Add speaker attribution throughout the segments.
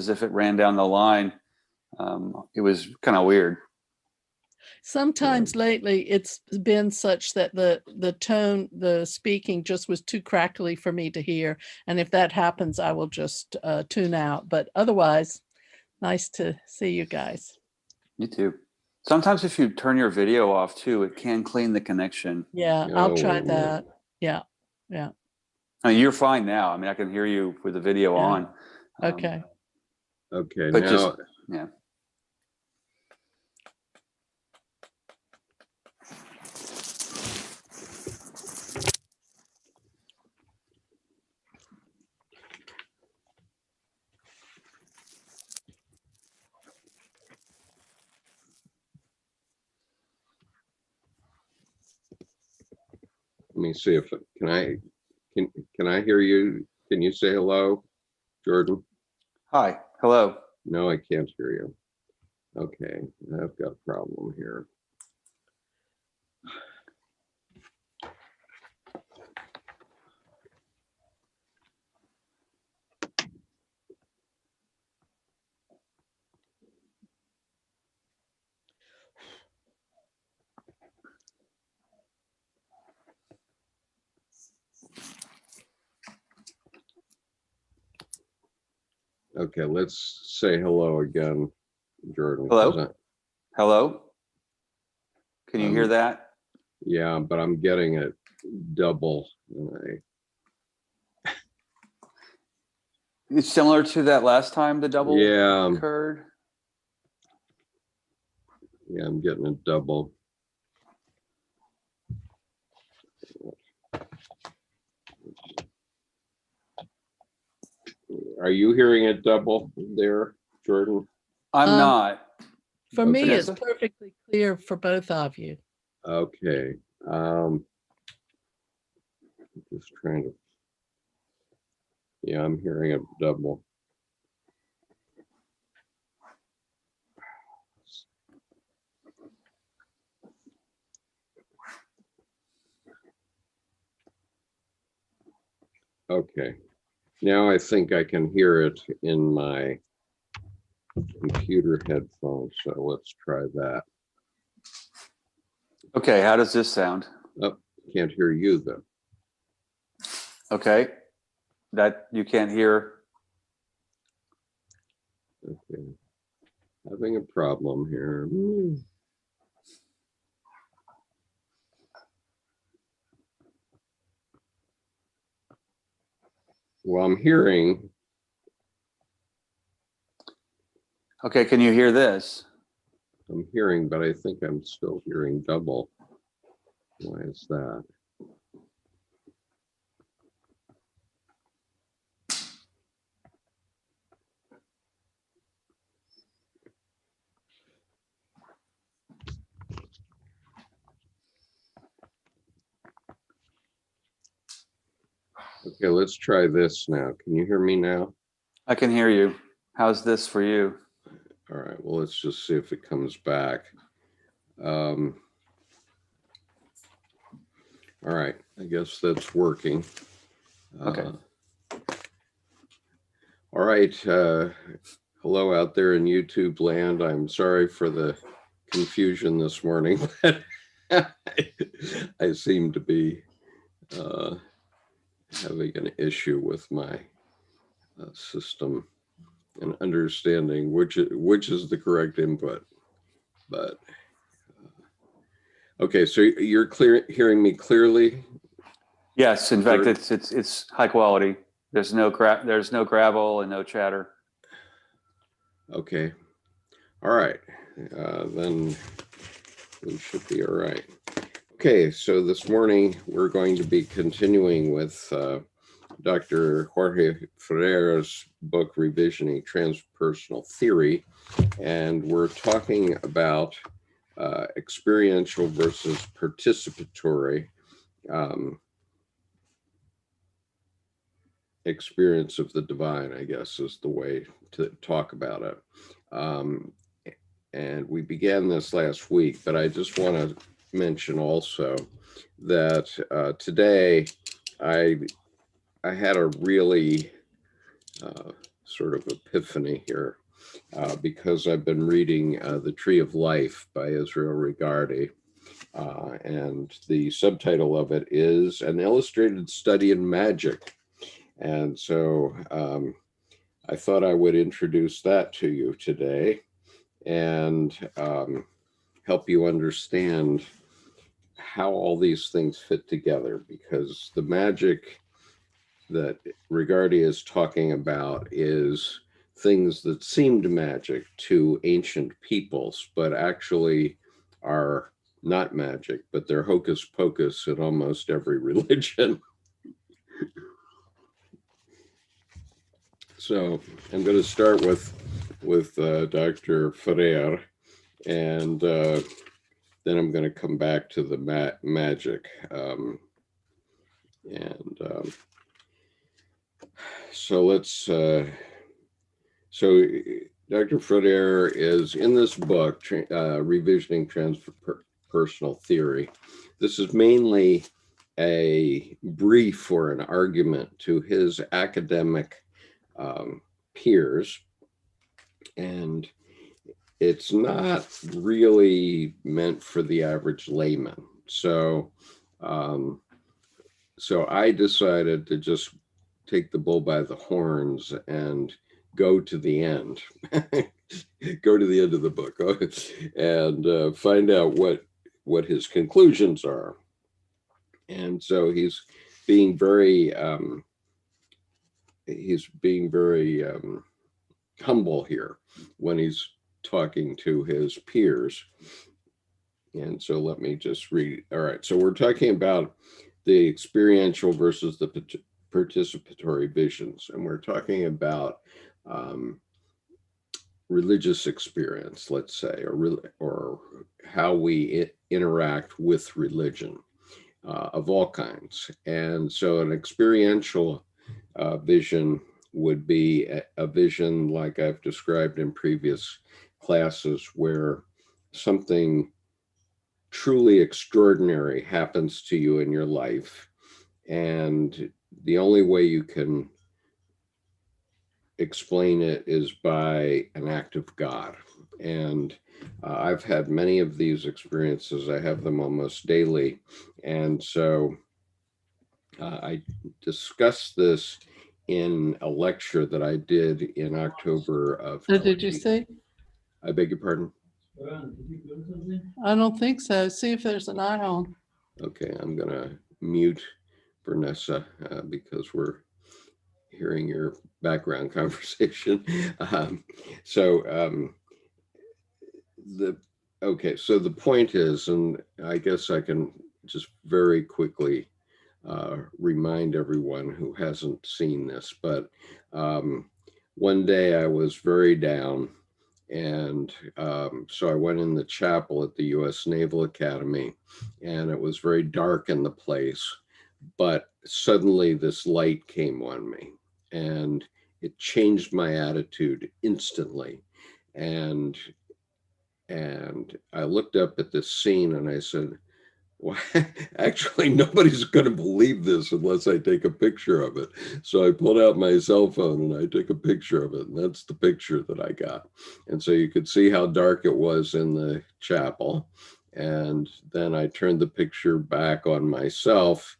Speaker 1: as if it ran down the line. It was kind of weird.
Speaker 2: Sometimes lately it's been such that the tone, the speaking just was too crackly for me to hear. And if that happens, I will just tune out. But otherwise, nice to see you guys.
Speaker 1: You too. Sometimes if you turn your video off too, it can clean the connection.
Speaker 2: Yeah, I'll try that. Yeah. Yeah.
Speaker 1: I mean, you're fine now. I mean, I can hear you with the video on.
Speaker 2: Okay.
Speaker 3: Okay.
Speaker 1: But
Speaker 3: now,
Speaker 1: just, yeah.
Speaker 3: let me see if can I hear you? Can you say hello, Jordan?
Speaker 1: Hi. Hello.
Speaker 3: No, I can't hear you. Okay, I've got a problem here. Okay, let's say hello again, Jordan.
Speaker 1: Hello? Hello? Can you hear that?
Speaker 3: Yeah, but I'm getting it double.
Speaker 1: It's similar to that last time the double occurred?
Speaker 3: Yeah, I'm getting it double. Are you hearing it double there, Jordan?
Speaker 1: I'm not.
Speaker 2: For me, it's perfectly clear for both of you.
Speaker 3: Okay. Just trying to. Yeah, I'm hearing it double. Okay. Now I think I can hear it in my computer headphones, so let's try that.
Speaker 1: Okay, how does this sound?
Speaker 3: Oh, can't hear you though.
Speaker 1: Okay, that you can't hear.
Speaker 3: Okay, having a problem here. Well, I'm hearing.
Speaker 1: Okay, can you hear this?
Speaker 3: I'm hearing, but I think I'm still hearing double. Why is that? Okay, let's try this now. Can you hear me now?
Speaker 1: I can hear you. How's this for you?
Speaker 3: All right, well, let's just see if it comes back. All right, I guess that's working.
Speaker 1: Okay.
Speaker 3: All right, hello out there in YouTube land. I'm sorry for the confusion this morning, but I seem to be having an issue with my system and understanding which is the correct input. But okay, so you're hearing me clearly?
Speaker 1: Yes, in fact, it's high quality. There's no gravel and no chatter.
Speaker 3: Okay, all right, then we should be all right. Okay, so this morning we're going to be continuing with Dr. Jorge Ferrer's book, Revisioning Transpersonal Theory, and we're talking about experiential versus participatory experience of the divine, I guess, is the way to talk about it. And we began this last week, but I just want to mention also that today I had a really sort of epiphany here because I've been reading The Tree of Life by Israel Regardie. And the subtitle of it is An Illustrated Study in Magic. And so I thought I would introduce that to you today and help you understand how all these things fit together, because the magic that Regardie is talking about is things that seemed magic to ancient peoples, but actually are not magic, but they're hocus pocus in almost every religion. So I'm going to start with Dr. Ferrer, and then I'm going to come back to the magic. So let's. So Dr. Ferrer is in this book, Revisioning Transpersonal Theory. This is mainly a brief or an argument to his academic peers, and it's not really meant for the average layman. So, so I decided to just take the bull by the horns and go to the end, go to the end of the book, and find out what his conclusions are. And so he's being very humble here when he's talking to his peers. And so let me just read. All right, so we're talking about the experiential versus the participatory visions, and we're talking about religious experience, let's say, or how we interact with religion of all kinds. And so an experiential vision would be a vision like I've described in previous classes, where something truly extraordinary happens to you in your life, and the only way you can explain it is by an act of God. And I've had many of these experiences. I have them almost daily. And so I discussed this in a lecture that I did in October of.
Speaker 2: So did you see?
Speaker 3: I beg your pardon?
Speaker 2: I don't think so. See if there's an eye on.
Speaker 3: Okay, I'm going to mute Vanessa because we're hearing your background conversation. So the point is, and I guess I can just very quickly remind everyone who hasn't seen this, but one day I was very down, and so I went in the chapel at the U.S. Naval Academy, and it was very dark in the place, but suddenly this light came on me, and it changed my attitude instantly. And I looked up at this scene and I said, well, actually, nobody's going to believe this unless I take a picture of it. So I pulled out my cell phone and I took a picture of it. And that's the picture that I got. And so you could see how dark it was in the chapel. And then I turned the picture back on myself.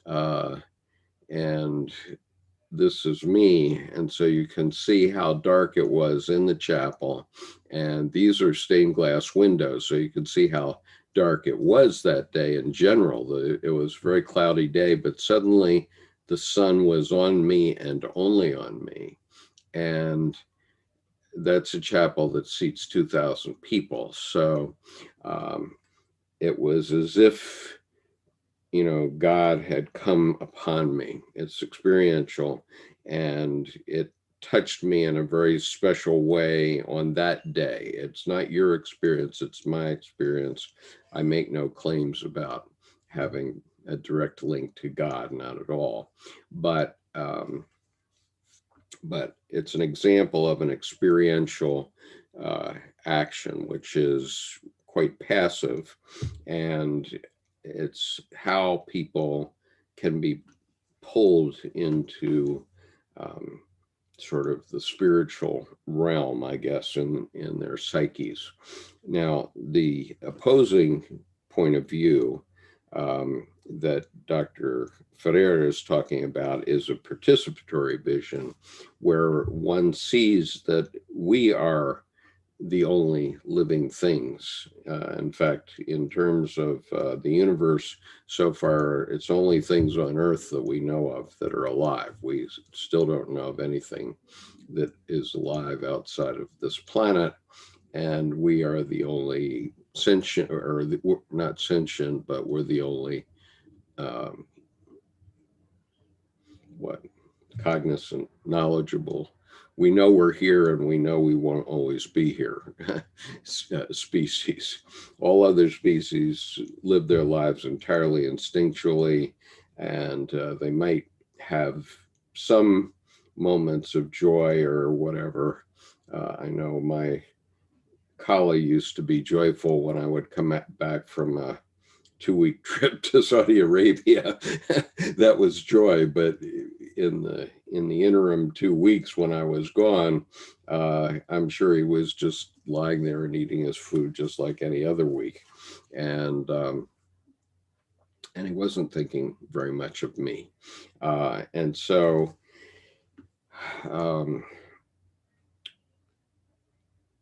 Speaker 3: And this is me. And so you can see how dark it was in the chapel. And these are stained glass windows. So you can see how dark it was that day in general. It was a very cloudy day, but suddenly the sun was on me and only on me. And that's a chapel that seats 2,000 people. So it was as if, you know, God had come upon me. It's experiential, and it touched me in a very special way on that day. It's not your experience, it's my experience. I make no claims about having a direct link to God, not at all. But it's an example of an experiential action, which is quite passive, and it's how people can be pulled into sort of the spiritual realm, I guess, in their psyches. Now, the opposing point of view that Dr. Ferrer is talking about is a participatory vision, where one sees that we are the only living things. In fact, in terms of the universe, so far, it's only things on Earth that we know of that are alive. We still don't know of anything that is alive outside of this planet. And we are the only sentient, or not sentient, but we're the only, cognizant, knowledgeable. We know we're here and we know we won't always be here. Species. All other species live their lives entirely instinctually, and they might have some moments of joy or whatever. I know my collie used to be joyful when I would come back from a 2-week trip to Saudi Arabia. That was joy, but in the interim 2 weeks when I was gone, I'm sure he was just lying there and eating his food just like any other week, and he wasn't thinking very much of me, and so.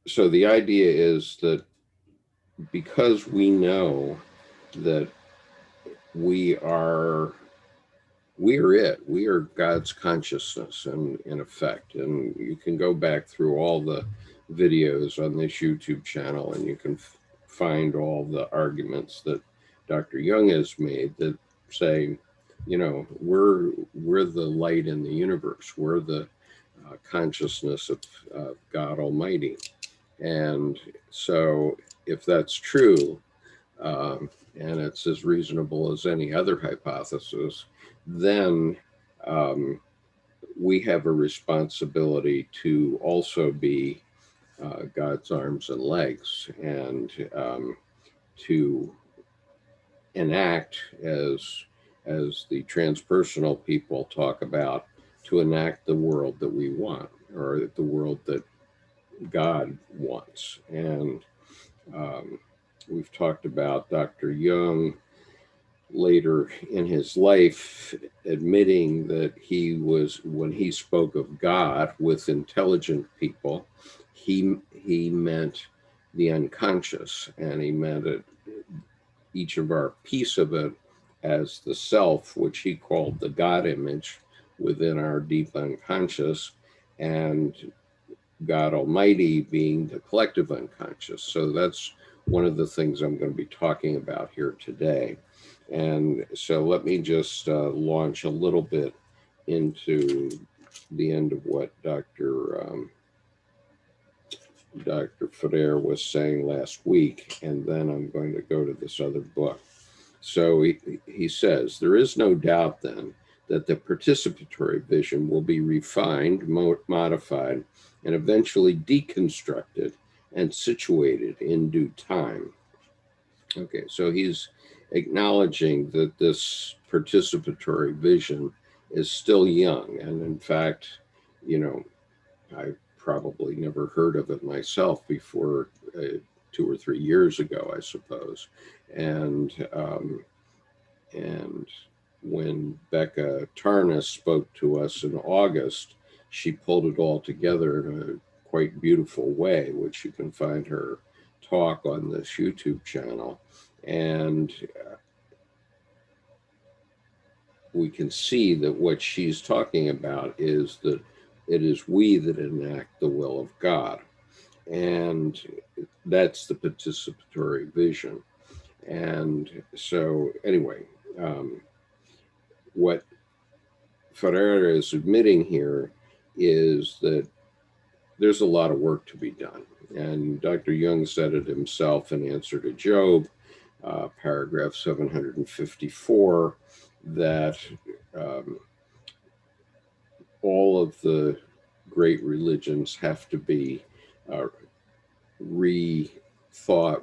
Speaker 3: So the idea is that because we know that we are it, we are God's consciousness in effect, and you can go back through all the videos on this YouTube channel and you can find all the arguments that Dr. Jung has made that say, you know, we're the light in the universe, we're the consciousness of God Almighty. And so if that's true, and it's as reasonable as any other hypothesis, then we have a responsibility to also be God's arms and legs, and to enact, as the transpersonal people talk about, to enact the world that we want, or the world that God wants. And we've talked about Dr. Jung later in his life admitting that he was, when he spoke of God with intelligent people, he meant the unconscious, and he meant it, each of our piece of it, as the self, which he called the God image within our deep unconscious, and God Almighty being the collective unconscious. So that's one of the things I'm going to be talking about here today. And so let me just launch a little bit into the end of what Dr. Ferrer was saying last week, and then I'm going to go to this other book. So he says, there is no doubt then that the participatory vision will be refined, modified, and eventually deconstructed and situated in due time. Okay, so he's acknowledging that this participatory vision is still young. And in fact, you know, I probably never heard of it myself before 2 or 3 years ago, I suppose. And when Becca Tarnas spoke to us in August, she pulled it all together in a quite beautiful way, which you can find her talk on this YouTube channel. And we can see that what she's talking about is that it is we that enact the will of God. And that's the participatory vision. And so anyway, what Ferrer is admitting here is that there's a lot of work to be done. And Dr. Jung said it himself in answer to Job, paragraph 754, that all of the great religions have to be rethought,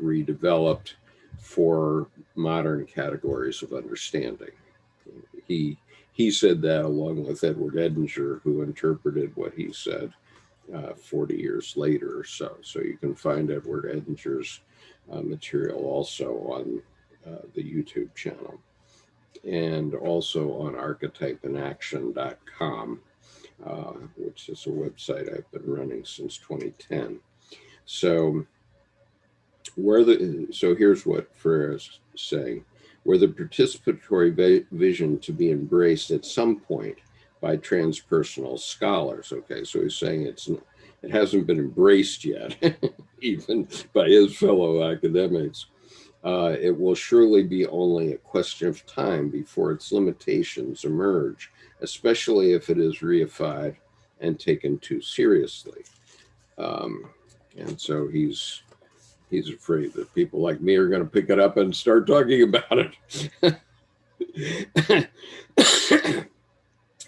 Speaker 3: redeveloped for modern categories of understanding. He he said that along with Edward Edinger, who interpreted what he said 40 years later or so. So you can find Edward Edinger's material also on the YouTube channel, and also on archetypeinaction.com, which is a website I've been running since 2010. So here's what Ferrer is saying: were the participatory vision to be embraced at some point by transpersonal scholars? Okay, so he's saying it hasn't been embraced yet, even by his fellow academics. It will surely be only a question of time before its limitations emerge, especially if it is reified and taken too seriously. And so he's afraid that people like me are going to pick it up and start talking about it.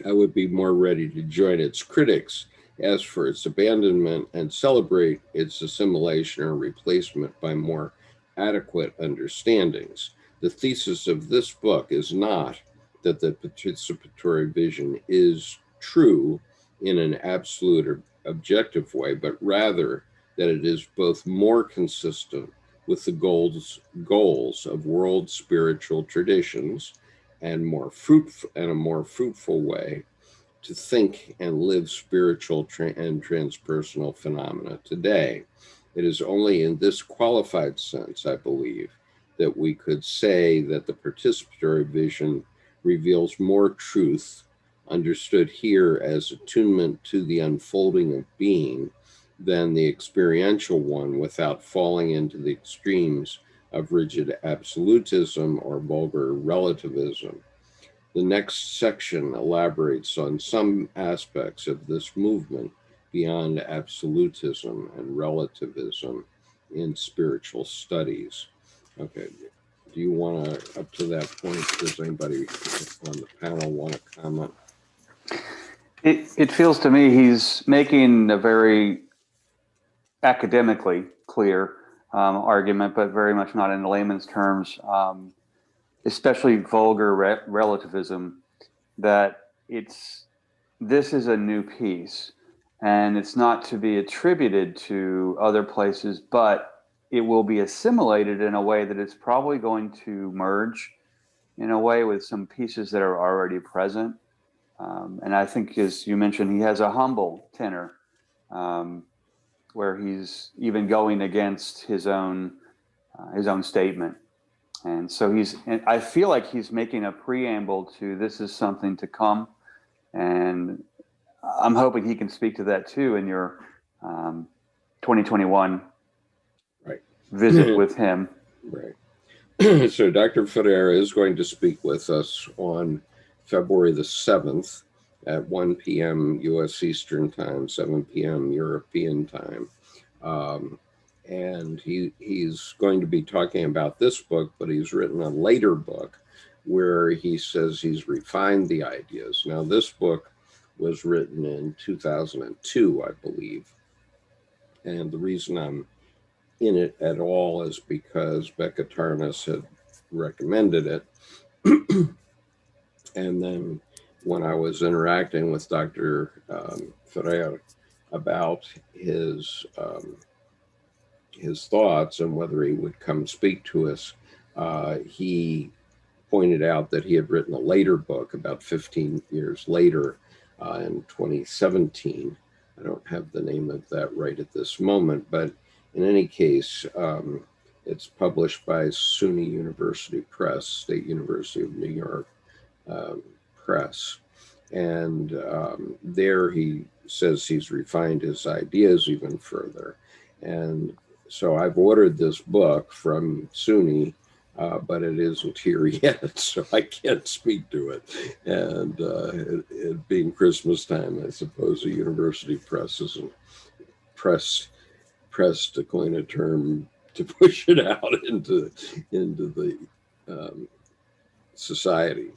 Speaker 3: I would be more ready to join its critics as for its abandonment and celebrate its assimilation or replacement by more adequate understandings. The thesis of this book is not that the participatory vision is true in an absolute or objective way, but rather that it is both more consistent with the goals of world spiritual traditions and a more fruitful way to think and live spiritual and transpersonal phenomena today. It is only in this qualified sense, I believe, that we could say that the participatory vision reveals more truth, understood here as attunement to the unfolding of being, than the experiential one, without falling into the extremes of rigid absolutism or vulgar relativism. The next section elaborates on some aspects of this movement beyond absolutism and relativism in spiritual studies. Okay, do you want to, up to that point, does anybody on the panel want to comment?
Speaker 1: It feels to me he's making a very academically clear argument, but very much not in layman's terms, especially vulgar relativism, that this is a new piece and it's not to be attributed to other places, but it will be assimilated in a way that it's probably going to merge in a way with some pieces that are already present. And I think, as you mentioned, he has a humble tenor, where he's even going against his own statement. And so I feel like he's making a preamble to this is something to come. And I'm hoping he can speak to that too in your 2021 visit with him.
Speaker 3: Right. So Dr. Ferrer is going to speak with us on February the 7th at 1 p.m. U.S. Eastern Time, 7 p.m. European Time. And he's going to be talking about this book, but he's written a later book where he says he's refined the ideas. Now, this book was written in 2002, I believe. And the reason I'm in it at all is because Becca Tarnas had recommended it. And then when I was interacting with Dr. Ferrer about his thoughts and whether he would come speak to us, he pointed out that he had written a later book about 15 years later in 2017. I don't have the name of that right at this moment, but in any case, it's published by SUNY University Press, State University of New York Press. And there he says he's refined his ideas even further. And so I've ordered this book from SUNY, but it isn't here yet, so I can't speak to it. And it being Christmas time, I suppose a university press isn't pressed, to coin a term, to push it out into the society.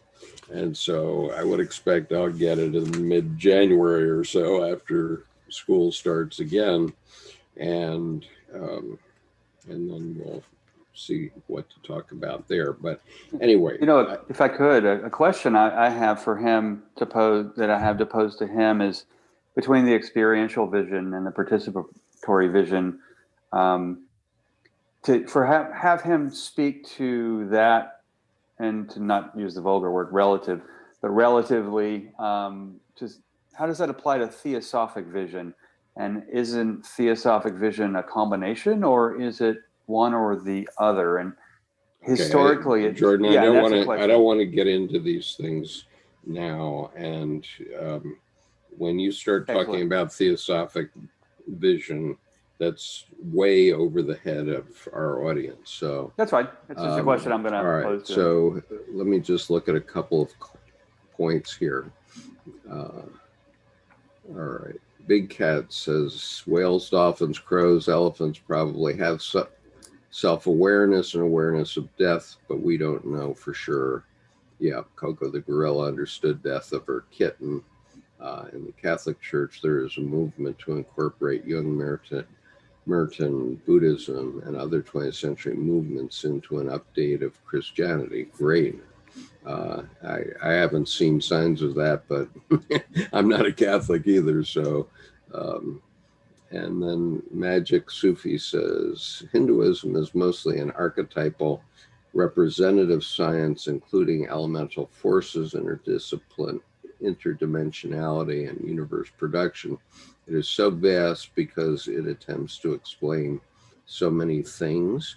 Speaker 3: And so I would expect I'll get it in mid-January or so after school starts again. And then we'll see what to talk about there. But anyway,
Speaker 1: if I could, a question I have for him to pose, that I have to pose to him, is between the experiential vision and the participatory vision. Have him speak to that, and to not use the vulgar word relative, but relatively, just how does that apply to theosophic vision? And isn't theosophic vision a combination, or is it one or the other? And historically,
Speaker 3: Jordan, I don't want to get into these things now. And when you start talking about theosophic vision, that's way over the head of our audience. So
Speaker 1: that's fine. It's just a question I'm going to pose to him.
Speaker 3: So let me just look at a couple of points here. All right. Big Cat says whales, dolphins, crows, elephants probably have self-awareness and awareness of death, but we don't know for sure. Yeah, Coco the gorilla understood death of her kitten. In the Catholic Church, there is a movement to incorporate Jung, Merton, Buddhism, and other 20th century movements into an update of Christianity. Great. I haven't seen signs of that, but I'm not a Catholic either. So, and then Magic Sufi says, Hinduism is mostly an archetypal representative science, including elemental forces, interdimensionality, and universe production. It is so vast because it attempts to explain so many things.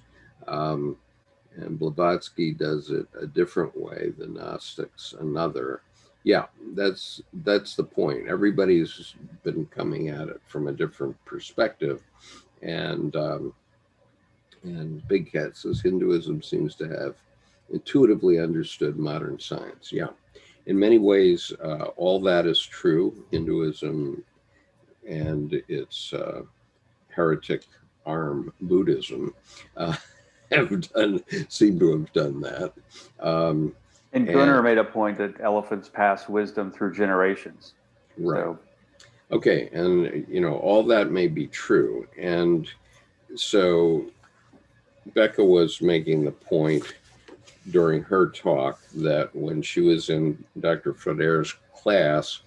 Speaker 3: And Blavatsky does it a different way, the Gnostics another. Yeah, that's the point. Everybody's been coming at it from a different perspective. And Big Cat says Hinduism seems to have intuitively understood modern science. Yeah, in many ways, all that is true. Hinduism and its heretic arm, Buddhism, seem to have done that.
Speaker 1: And Gunnar made a point that elephants pass wisdom through generations.
Speaker 3: Right. So. Okay, and all that may be true. And so Becca was making the point during her talk that when she was in Dr. Ferrer's class,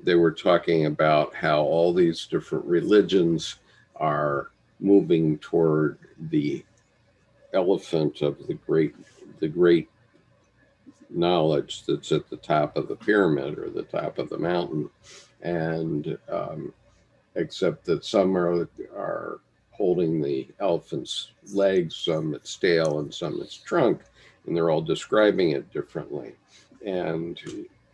Speaker 3: they were talking about how all these different religions are moving toward the elephant of the great knowledge that's at the top of the pyramid or the top of the mountain, and except that some are holding the elephant's legs, some its tail, and some its trunk, and they're all describing it differently. And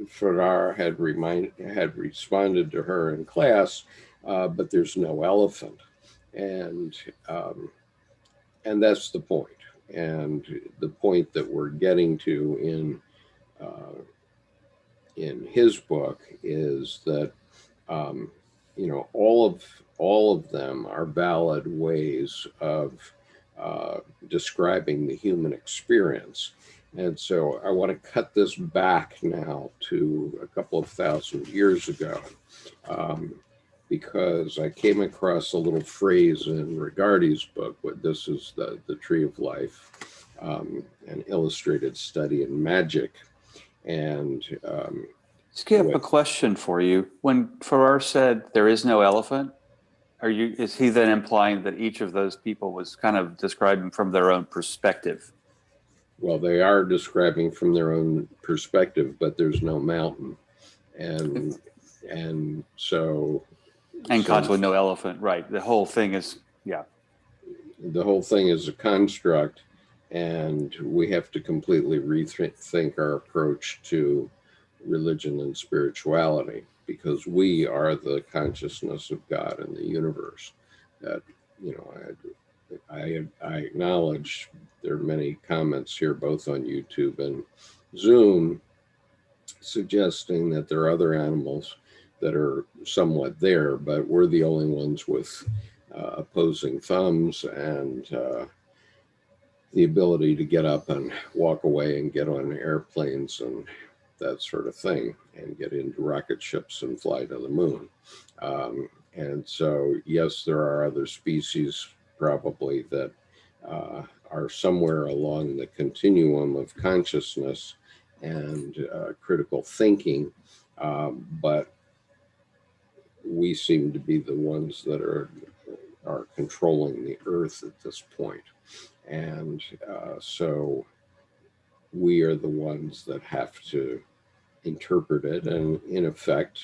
Speaker 3: Ferrer had responded to her in class, but there's no elephant, and that's the point. And the point that we're getting to in his book is that all of them are valid ways of describing the human experience. And so I want to cut this back now to a couple of thousand years ago, because I came across a little phrase in Rigardi's book. This is the Tree of Life, an illustrated study in magic. And
Speaker 1: Skip, a question for you. When Ferrer said there is no elephant, is he then implying that each of those people was kind of describing from their own perspective?
Speaker 3: Well, they are describing from their own perspective, but there's no mountain, and so
Speaker 1: consequently no elephant, right? The whole thing is
Speaker 3: the whole thing is a construct, and we have to completely rethink our approach to religion and spirituality, because we are the consciousness of God in the universe. That I acknowledge there are many comments here, both on YouTube and Zoom, suggesting that there are other animals that are somewhat there, but we're the only ones with opposing thumbs and the ability to get up and walk away and get on airplanes and that sort of thing, and get into rocket ships and fly to the moon. And so, yes, there are other species probably that are somewhere along the continuum of consciousness and critical thinking, but we seem to be the ones that are controlling the earth at this point. And so we are the ones that have to interpret it and, in effect,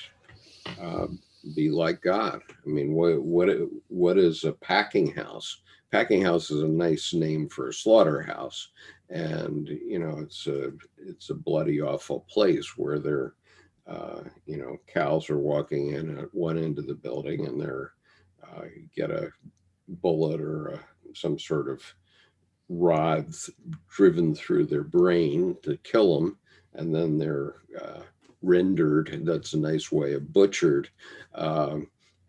Speaker 3: be like God. I mean, what is a packing house? Packing house is a nice name for a slaughterhouse, and it's a bloody, awful place where they're cows are walking in at one end of the building, and they're get a bullet or some sort of rod driven through their brain to kill them, and then they're rendered, that's a nice way of butchered,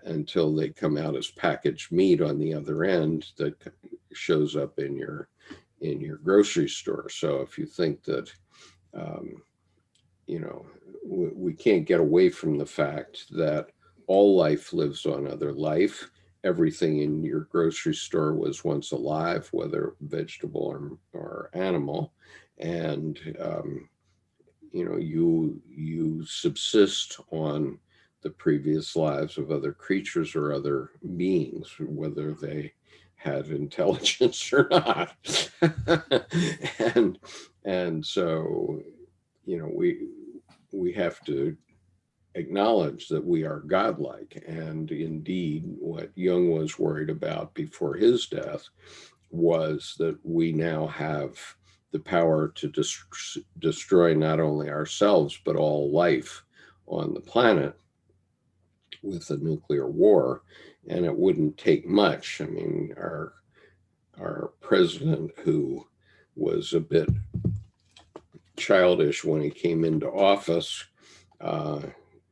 Speaker 3: until they come out as packaged meat on the other end that shows up in your grocery store. So if you think that we can't get away from the fact that all life lives on other life. Everything in your grocery store was once alive, whether vegetable or animal, and you subsist on the previous lives of other creatures or other beings, whether they had intelligence or not. and so we have to acknowledge that we are godlike. And indeed, what Jung was worried about before his death was that we now have the power to destroy not only ourselves, but all life on the planet with a nuclear war. And it wouldn't take much. I mean, our president, who was a bit childish when he came into office,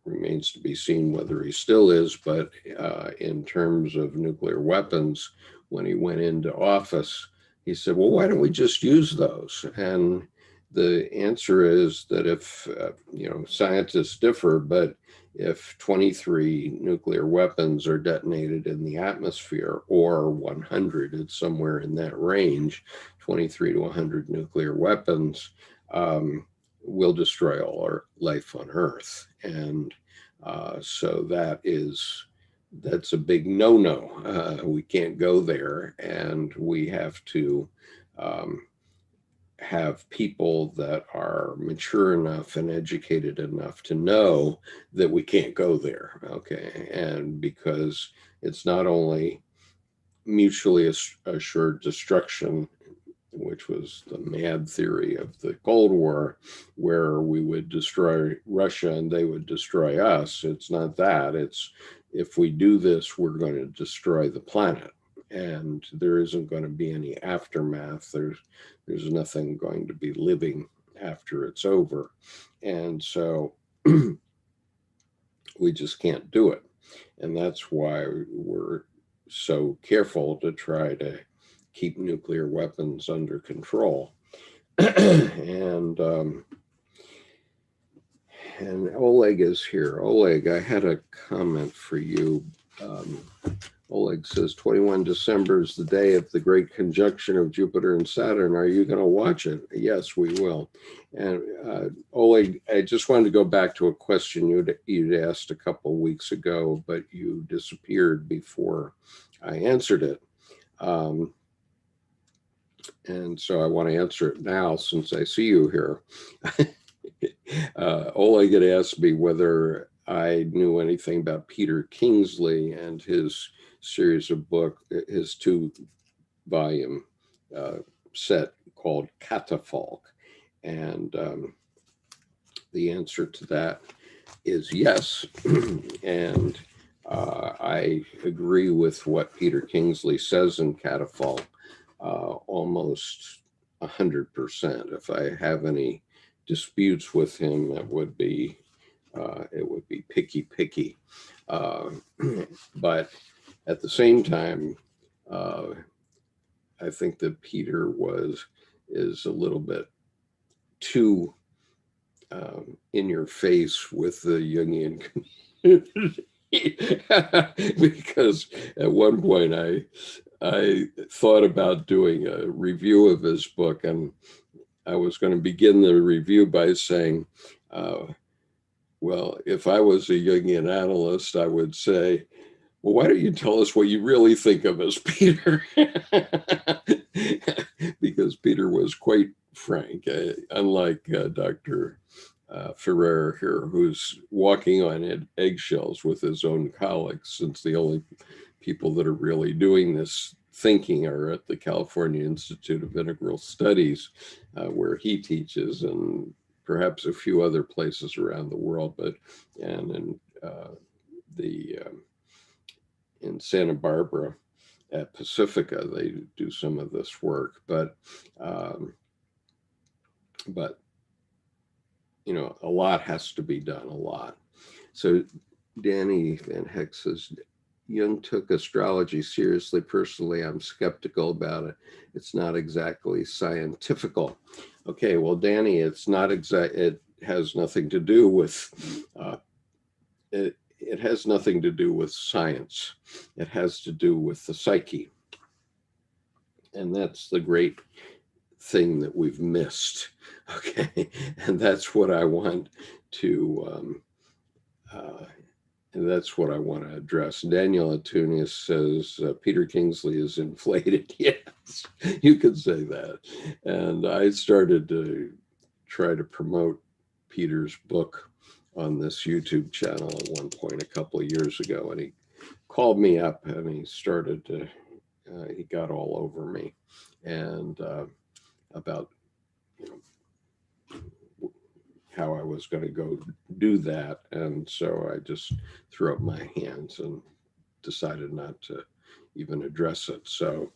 Speaker 3: remains to be seen whether he still is, but in terms of nuclear weapons, when he went into office, he said, well, why don't we just use those? And the answer is that if, scientists differ, but if 23 nuclear weapons are detonated in the atmosphere, or 100, it's somewhere in that range, 23 to 100 nuclear weapons, will destroy all our life on Earth. And so that's a big no-no. We can't go there, and we have to have people that are mature enough and educated enough to know that we can't go there, okay? And because it's not only mutually assured destruction, which was the mad theory of the Cold War, where we would destroy Russia and they would destroy us. It's not that. It's, if we do this, we're going to destroy the planet, and there isn't going to be any aftermath. There's nothing going to be living after it's over. And so we just can't do it. And that's why we're so careful to try to keep nuclear weapons under control. And Oleg is here. Oleg, I had a comment for you. Oleg says 21 December is the day of the great conjunction of Jupiter and Saturn. Are you going to watch it? Yes, we will. And Oleg, I just wanted to go back to a question you'd asked a couple of weeks ago, but you disappeared before I answered it. And so I want to answer it now since I see you here. Oleg had asked me whether I knew anything about Peter Kingsley and his series of book, his 2-volume set called Catafalque. And the answer to that is yes. And I agree with what Peter Kingsley says in Catafalque almost 100%. If I have any disputes with him, it would be picky. But at the same time, I think that Peter is a little bit too in your face with the Jungian community. because at one point I thought about doing a review of his book, and I was going to begin the review by saying, well, if I was a Jungian analyst, I would say, well, why don't you tell us what you really think of us, Peter? Because Peter was quite frank, unlike Dr. Ferrer here, who's walking on eggshells with his own colleagues, since the only people that are really doing this thinking are at the California Institute of Integral Studies, where he teaches, and perhaps a few other places around the world, and in Santa Barbara at Pacifica, they do some of this work, but you know, a lot has to be done, a lot. So Danny Van Heck says, Jung took astrology seriously. Personally, I'm skeptical about it. It's not exactly scientifical. Okay, well, Danny, it's not exact. It has nothing to do with it has nothing to do with science. It has to do with the psyche. And that's the great thing that we've missed. Okay, and that's what I want to that's what I want to address. Daniel Atunius says Peter Kingsley is inflated. Yes, you could say that. And I started to try to promote Peter's book on this YouTube channel at one point a couple of years ago, and he called me up and he started to he got all over me and about, you know, how I was going to go do that. And so I just threw up my hands and decided not to even address it. So,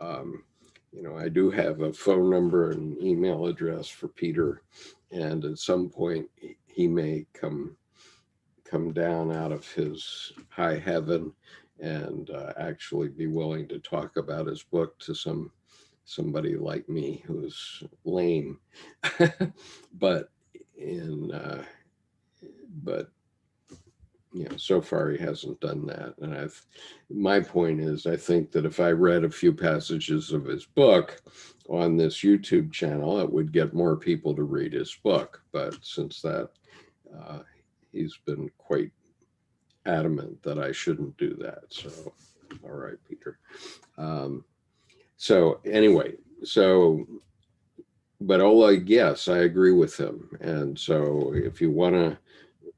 Speaker 3: you know, I do have a phone number and email address for Peter, and at some point he may come down out of his high heaven and actually be willing to talk about his book to somebody like me who's lame. but you know, so far he hasn't done that. And my point is, I think that if I read a few passages of his book on this YouTube channel, it would get more people to read his book. But since that, he's been quite adamant that I shouldn't do that. So, all right, Peter. So anyway, but Oleg, yes, I agree with him. And so if you want to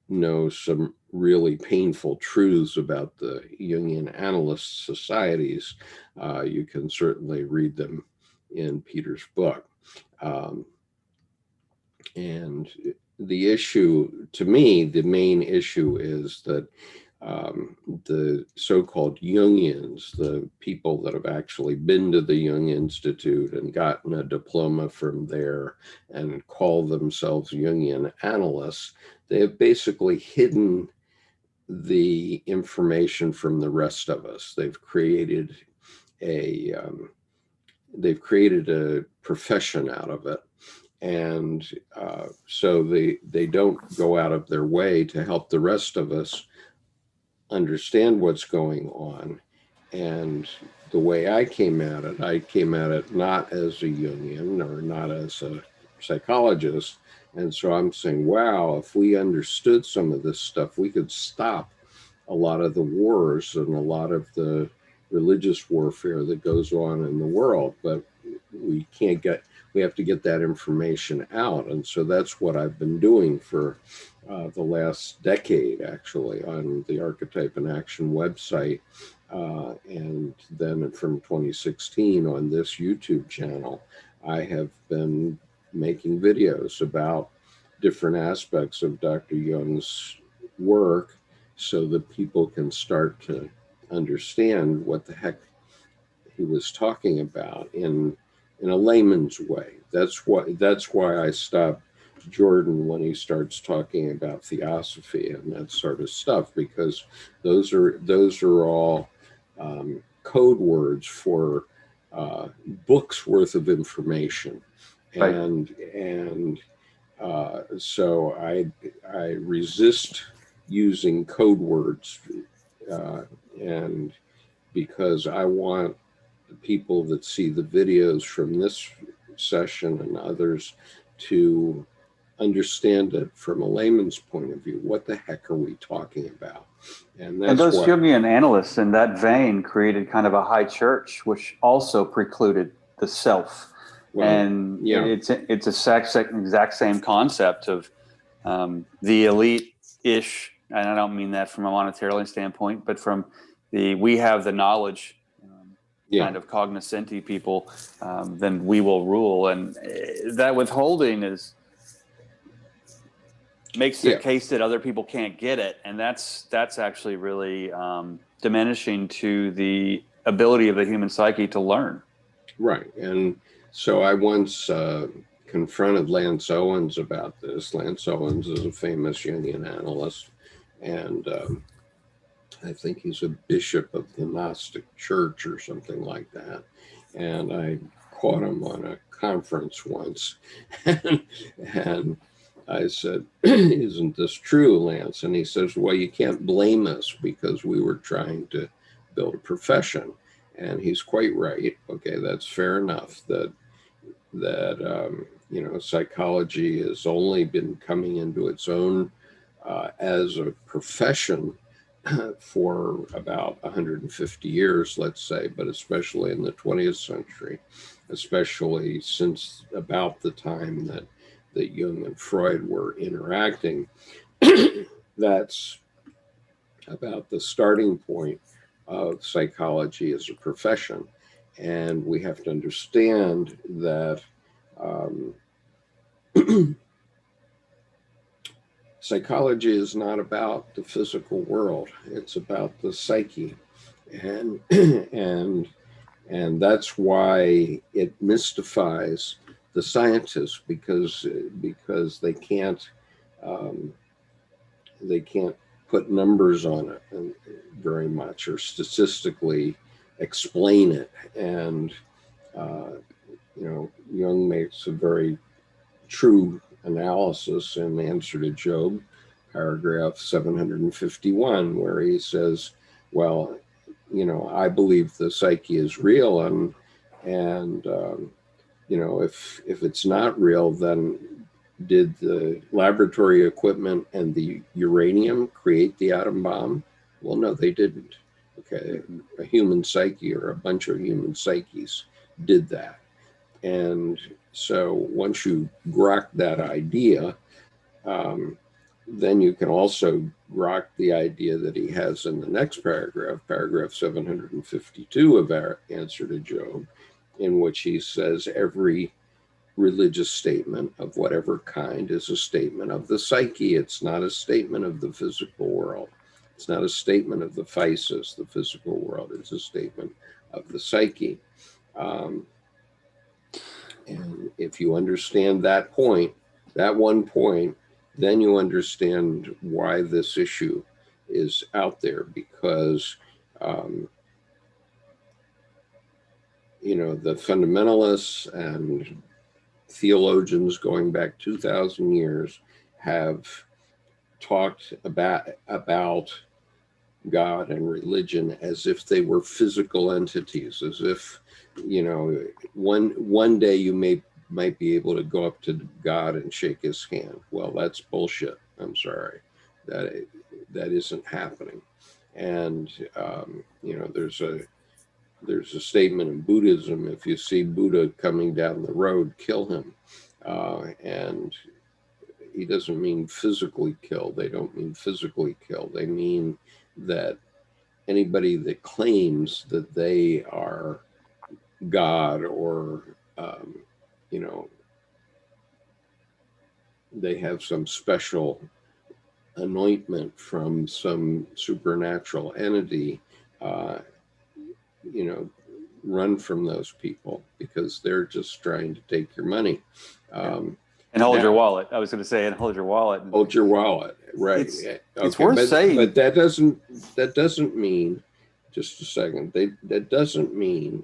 Speaker 3: know some really painful truths about the Jungian analyst societies, you can certainly read them in Peter's book. And the issue, to me, the main issue is that the so-called Jungians, the people that have actually been to the Jung Institute and gotten a diploma from there and call themselves Jungian analysts, they have basically hidden the information from the rest of us. They've created a profession out of it. And so they don't go out of their way to help the rest of us understand what's going on. And the way I came at it not as a Jungian or not as a psychologist. And so I'm saying, wow, if we understood some of this stuff, we could stop a lot of the wars and a lot of the religious warfare that goes on in the world. But we have to get that information out. And so that's what I've been doing for the last decade, actually, on the Archetype in Action website. And then from 2016 on this YouTube channel, I have been making videos about different aspects of Dr. Jung's work so that people can start to understand what the heck he was talking about in a layman's way. That's why I stopped Jordan when he starts talking about theosophy and that sort of stuff, because those are all code words for books worth of information.
Speaker 1: Right.
Speaker 3: And so I resist using code words, and because I want the people that see the videos from this session and others to understand it from a layman's point of view. What the heck are we talking about? And that's
Speaker 1: those
Speaker 3: what
Speaker 1: Jungian analysts in that vein created kind of a high church, which also precluded the self.
Speaker 3: Well,
Speaker 1: and
Speaker 3: yeah.
Speaker 1: it's exact same concept of the elite-ish, and I don't mean that from a monetarily standpoint, but from we have the knowledge kind of cognoscenti people, then we will rule. And that withholding makes the case that other people can't get it, and that's actually really diminishing to the ability of the human psyche to learn.
Speaker 3: Right. And so I once confronted Lance Owens about this. Lance Owens is a famous Jungian analyst, and I think he's a bishop of the Gnostic Church or something like that. And I caught him on a conference once, and I said, "Isn't this true, Lance?" And he says, "Well, you can't blame us because we were trying to build a profession." And he's quite right. Okay, that's fair enough that psychology has only been coming into its own as a profession for about 150 years, let's say, but especially in the 20th century, especially since about the time that Jung and Freud were interacting. That's about the starting point of psychology as a profession. And we have to understand that psychology is not about the physical world. It's about the psyche. And that's why it mystifies the scientists, because they can't put numbers on it very much, or statistically explain it. And Jung makes a very true analysis in Answer to Job, paragraph 751, where he says, well, I believe the psyche is real, and if it's not real, then did the laboratory equipment and the uranium create the atom bomb? Well, no, they didn't. Okay, a human psyche, or a bunch of human psyches, did that. And so once you grok that idea, then you can also grok the idea that he has in the next paragraph, paragraph 752 of our Answer to Job, in which he says every religious statement of whatever kind is a statement of the psyche. It's not a statement of the physical world. It's not a statement of the physis, the physical world. It's a statement of the psyche. And if you understand that point, that one point, then you understand why this issue is out there, because the fundamentalists and theologians going back 2,000 years have talked about God and religion as if they were physical entities, as if one day you might be able to go up to God and shake his hand. Well, that's bullshit. I'm sorry, that isn't happening. And there's a statement in Buddhism: if you see Buddha coming down the road, kill him. And he doesn't mean physically kill. They don't mean physically kill. They mean that anybody that claims that they are God, or they have some special anointment from some supernatural entity, run from those people, because they're just trying to take your money.
Speaker 1: And hold your wallet. I was going to say, and hold your wallet.
Speaker 3: Hold your wallet, right?
Speaker 1: It's worth saying,
Speaker 3: but that doesn't mean. Just a second. That doesn't mean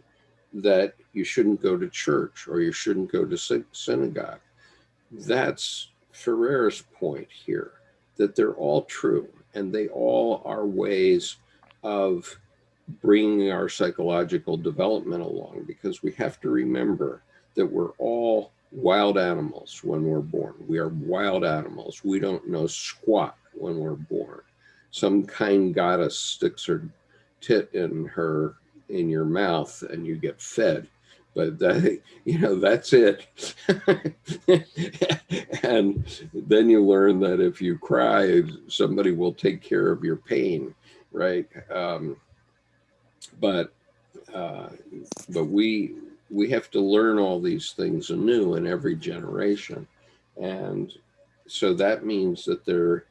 Speaker 3: that you shouldn't go to church or you shouldn't go to synagogue. That's Ferrer's point here, that they're all true, and they all are ways of bringing our psychological development along, because we have to remember that we're all wild animals when we're born. We are wild animals. We don't know squat when we're born. Some kind goddess sticks her tit in your mouth and you get fed. But that, that's it. And then you learn that if you cry, somebody will take care of your pain, right? But we have to learn all these things anew in every generation. And so that means that there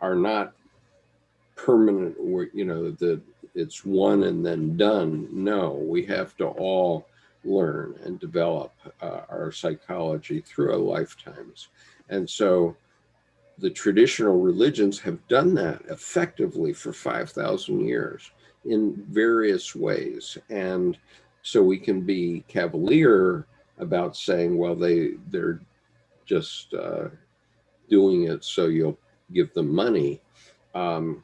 Speaker 3: are not permanent, that it's one and then done. No, we have to all learn and develop our psychology through our lifetimes. And so the traditional religions have done that effectively for 5,000 years in various ways. And so we can be cavalier about saying, well, they're just doing it so you'll give them money. To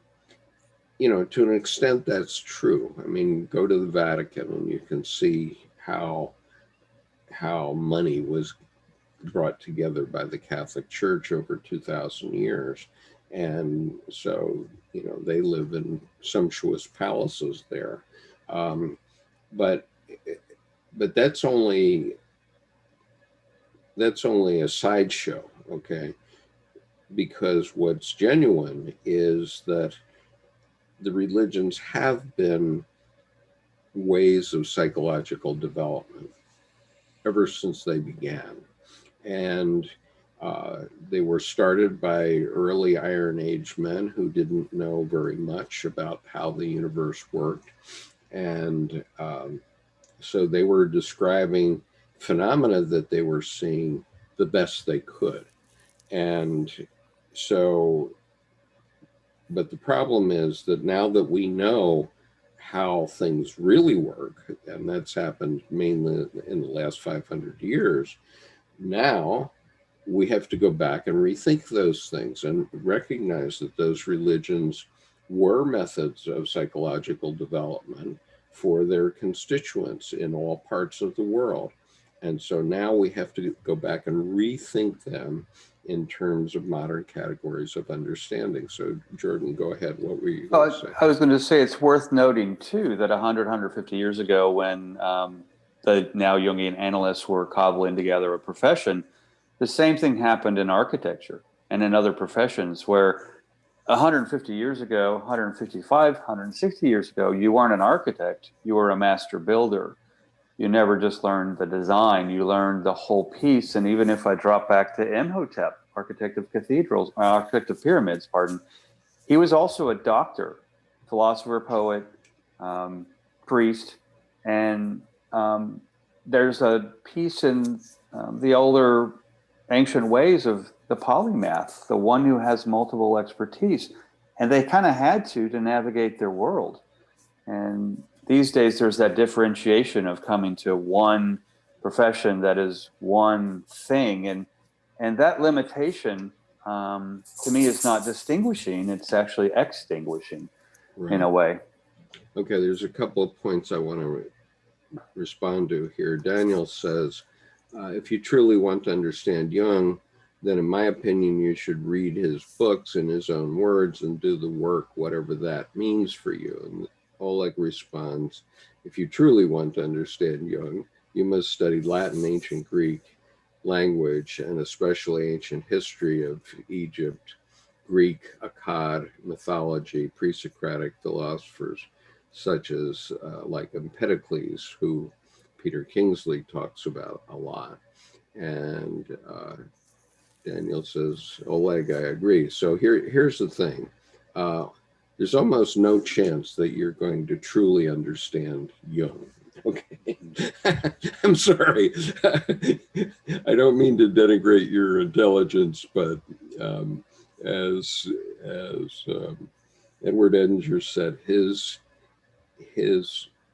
Speaker 3: an extent, that's true. I mean, go to the Vatican and you can see how money was brought together by the Catholic Church over 2,000 years. And so, they live in sumptuous palaces there. But that's only a sideshow, okay? Because what's genuine is that the religions have been ways of psychological development ever since they began. And they were started by early Iron Age men who didn't know very much about how the universe worked. And so they were describing phenomena that they were seeing the best they could. And so, but the problem is that now that we know how things really work, and that's happened mainly in the last 500 years, now we have to go back and rethink those things and recognize that those religions were methods of psychological development for their constituents in all parts of the world. And so now we have to go back and rethink them in terms of modern categories of understanding. So Jordan, go ahead. What were you going to say?
Speaker 1: I was going to say it's worth noting too that 150 years ago, when the now Jungian analysts were cobbling together a profession, the same thing happened in architecture and in other professions, where 150 years ago, 155, 160 years ago, you weren't an architect, you were a master builder. You never just learned the design, you learned the whole piece. And even if I drop back to Imhotep, architect of cathedrals, architect of pyramids, pardon, he was also a doctor, philosopher, poet, priest. And there's a piece in the older ancient ways of the polymath, the one who has multiple expertise. And they kind of had to navigate their world. And these days, there's that differentiation of coming to one profession that is one thing. And that limitation, to me, is not distinguishing. It's actually extinguishing, right, in a way.
Speaker 3: Okay, there's a couple of points I want to respond to here. Daniel says, if you truly want to understand Jung, then in my opinion, you should read his books in his own words and do the work, whatever that means for you. And Oleg responds, if you truly want to understand Jung, you must study Latin, ancient Greek language, and especially ancient history of Egypt, Greek, Akkad mythology, pre-Socratic philosophers, such as like Empedocles, who Peter Kingsley talks about a lot. And Daniel says, Oleg, I agree. So here's the thing. There's almost no chance that you're going to truly understand Jung. Okay, I'm sorry. I don't mean to denigrate your intelligence, but as Edward Edinger said, his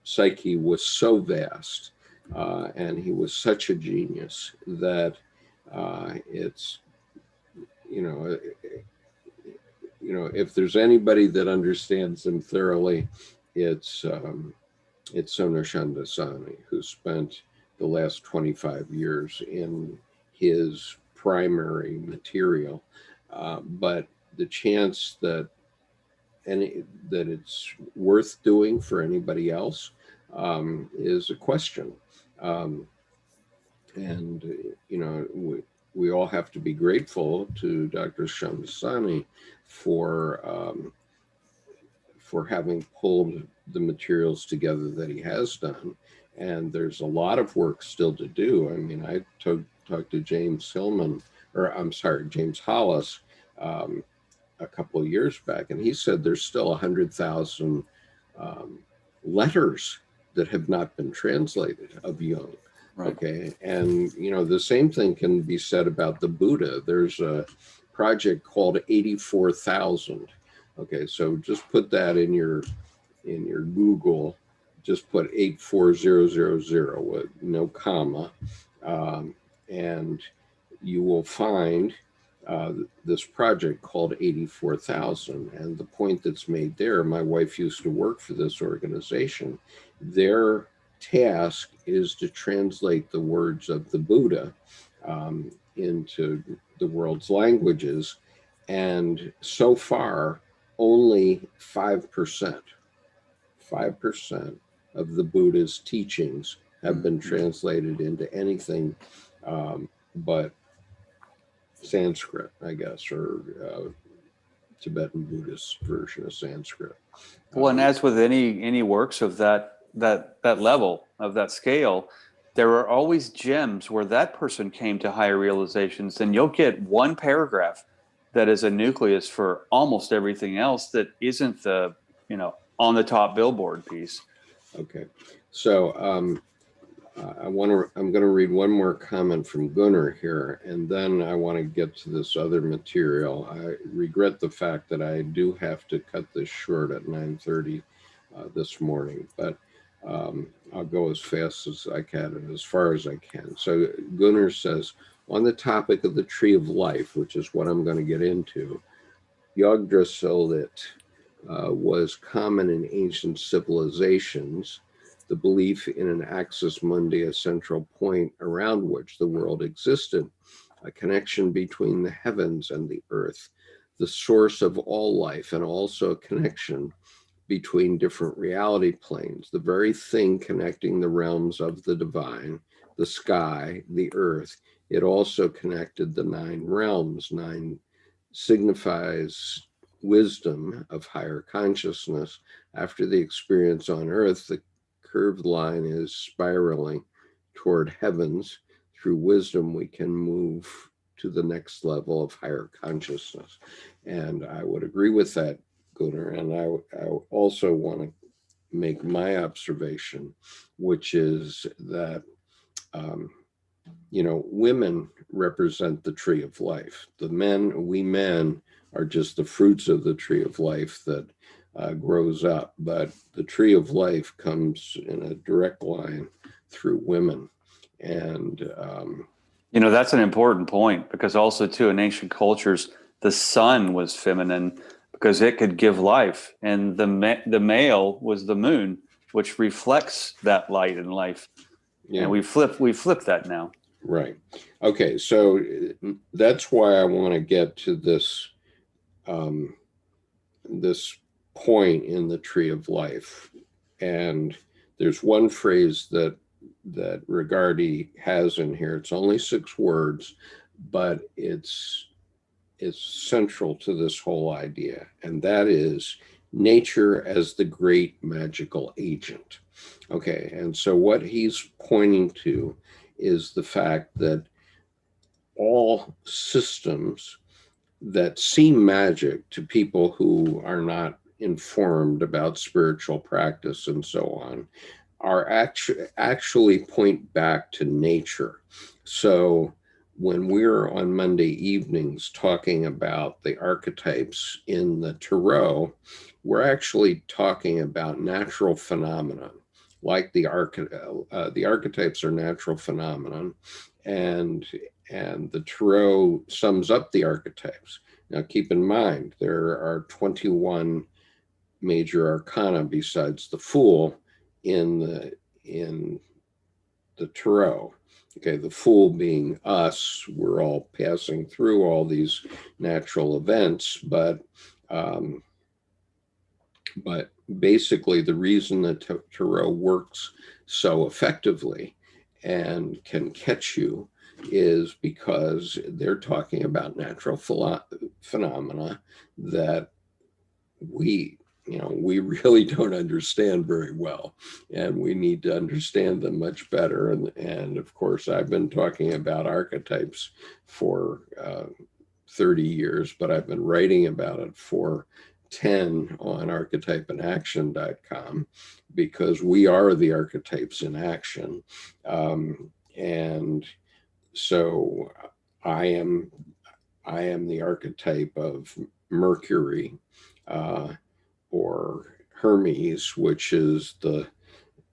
Speaker 3: psyche was so vast, and he was such a genius that it's, if there's anybody that understands them thoroughly, it's Sona Shandasani, who spent the last 25 years in his primary material. But the chance that it's worth doing for anybody else is a question. And we all have to be grateful to Dr. Shamdasani for having pulled the materials together that he has done. And there's a lot of work still to do. I mean, I talked to James Hollis a couple of years back, and he said there's still 100,000 letters that have not been translated of Jung. Right. Okay. And, the same thing can be said about the Buddha. There's a project called 84,000. Okay. So just put that in your Google, just put 84000 with no comma. And you will find this project called 84,000. And the point that's made there, my wife used to work for this organization. Their task is to translate the words of the Buddha into the world's languages. And so far, only 5% of the Buddha's teachings have been translated into anything but Sanskrit, I guess, or Tibetan Buddhist version of Sanskrit.
Speaker 1: Well, and as with any works of that level, of that scale, there are always gems where that person came to higher realizations. And you'll get one paragraph that is a nucleus for almost everything else that isn't the on the top billboard piece.
Speaker 3: Okay, so I'm going to read one more comment from Gunnar here, and then I want to get to this other material. I regret the fact that I do have to cut this short at 9:30 this morning, but I'll go as fast as I can and as far as I can. So Gunnar says, on the topic of the tree of life, which is what I'm going to get into, Yggdrasil was common in ancient civilizations. The belief in an axis mundi, a central point around which the world existed, a connection between the heavens and the earth, the source of all life, and also a connection between different reality planes, the very thing connecting the realms of the divine, the sky, the earth. It also connected the 9 realms. 9 signifies wisdom of higher consciousness. After the experience on earth, the curved line is spiraling toward heavens. Through wisdom, we can move to the next level of higher consciousness. And I would agree with that, Gunnar. And I also want to make my observation, which is that, women represent the tree of life. We men are just the fruits of the tree of life that grows up, but the tree of life comes in a direct line through women. And
Speaker 1: that's an important point, because also too in ancient cultures the sun was feminine because it could give life, and the male was the moon, which reflects that light and life. Yeah. And we flip that now.
Speaker 3: Right. Okay, so that's why I want to get to this this point in the tree of life. And there's one phrase that Rigardi has in here. It's only 6 words, but it's central to this whole idea. And that is nature as the great magical agent. Okay, and so what he's pointing to is the fact that all systems that seem magic to people who are not informed about spiritual practice and so on are actually point back to nature. So when we're on Monday evenings talking about the archetypes in the tarot, we're actually talking about natural phenomena like the archetypes are natural phenomenon, and the tarot sums up the archetypes. Now, keep in mind, there are 21 major arcana besides the Fool in the tarot. Okay, the Fool being us, we're all passing through all these natural events, but basically the reason that tarot works so effectively and can catch you is because they're talking about natural phenomena that we really don't understand very well, and we need to understand them much better. And of course, I've been talking about archetypes for 30 years, but I've been writing about it for 10 on archetypeinaction.com, because we are the archetypes in action. And so I am the archetype of Mercury, or Hermes, which is the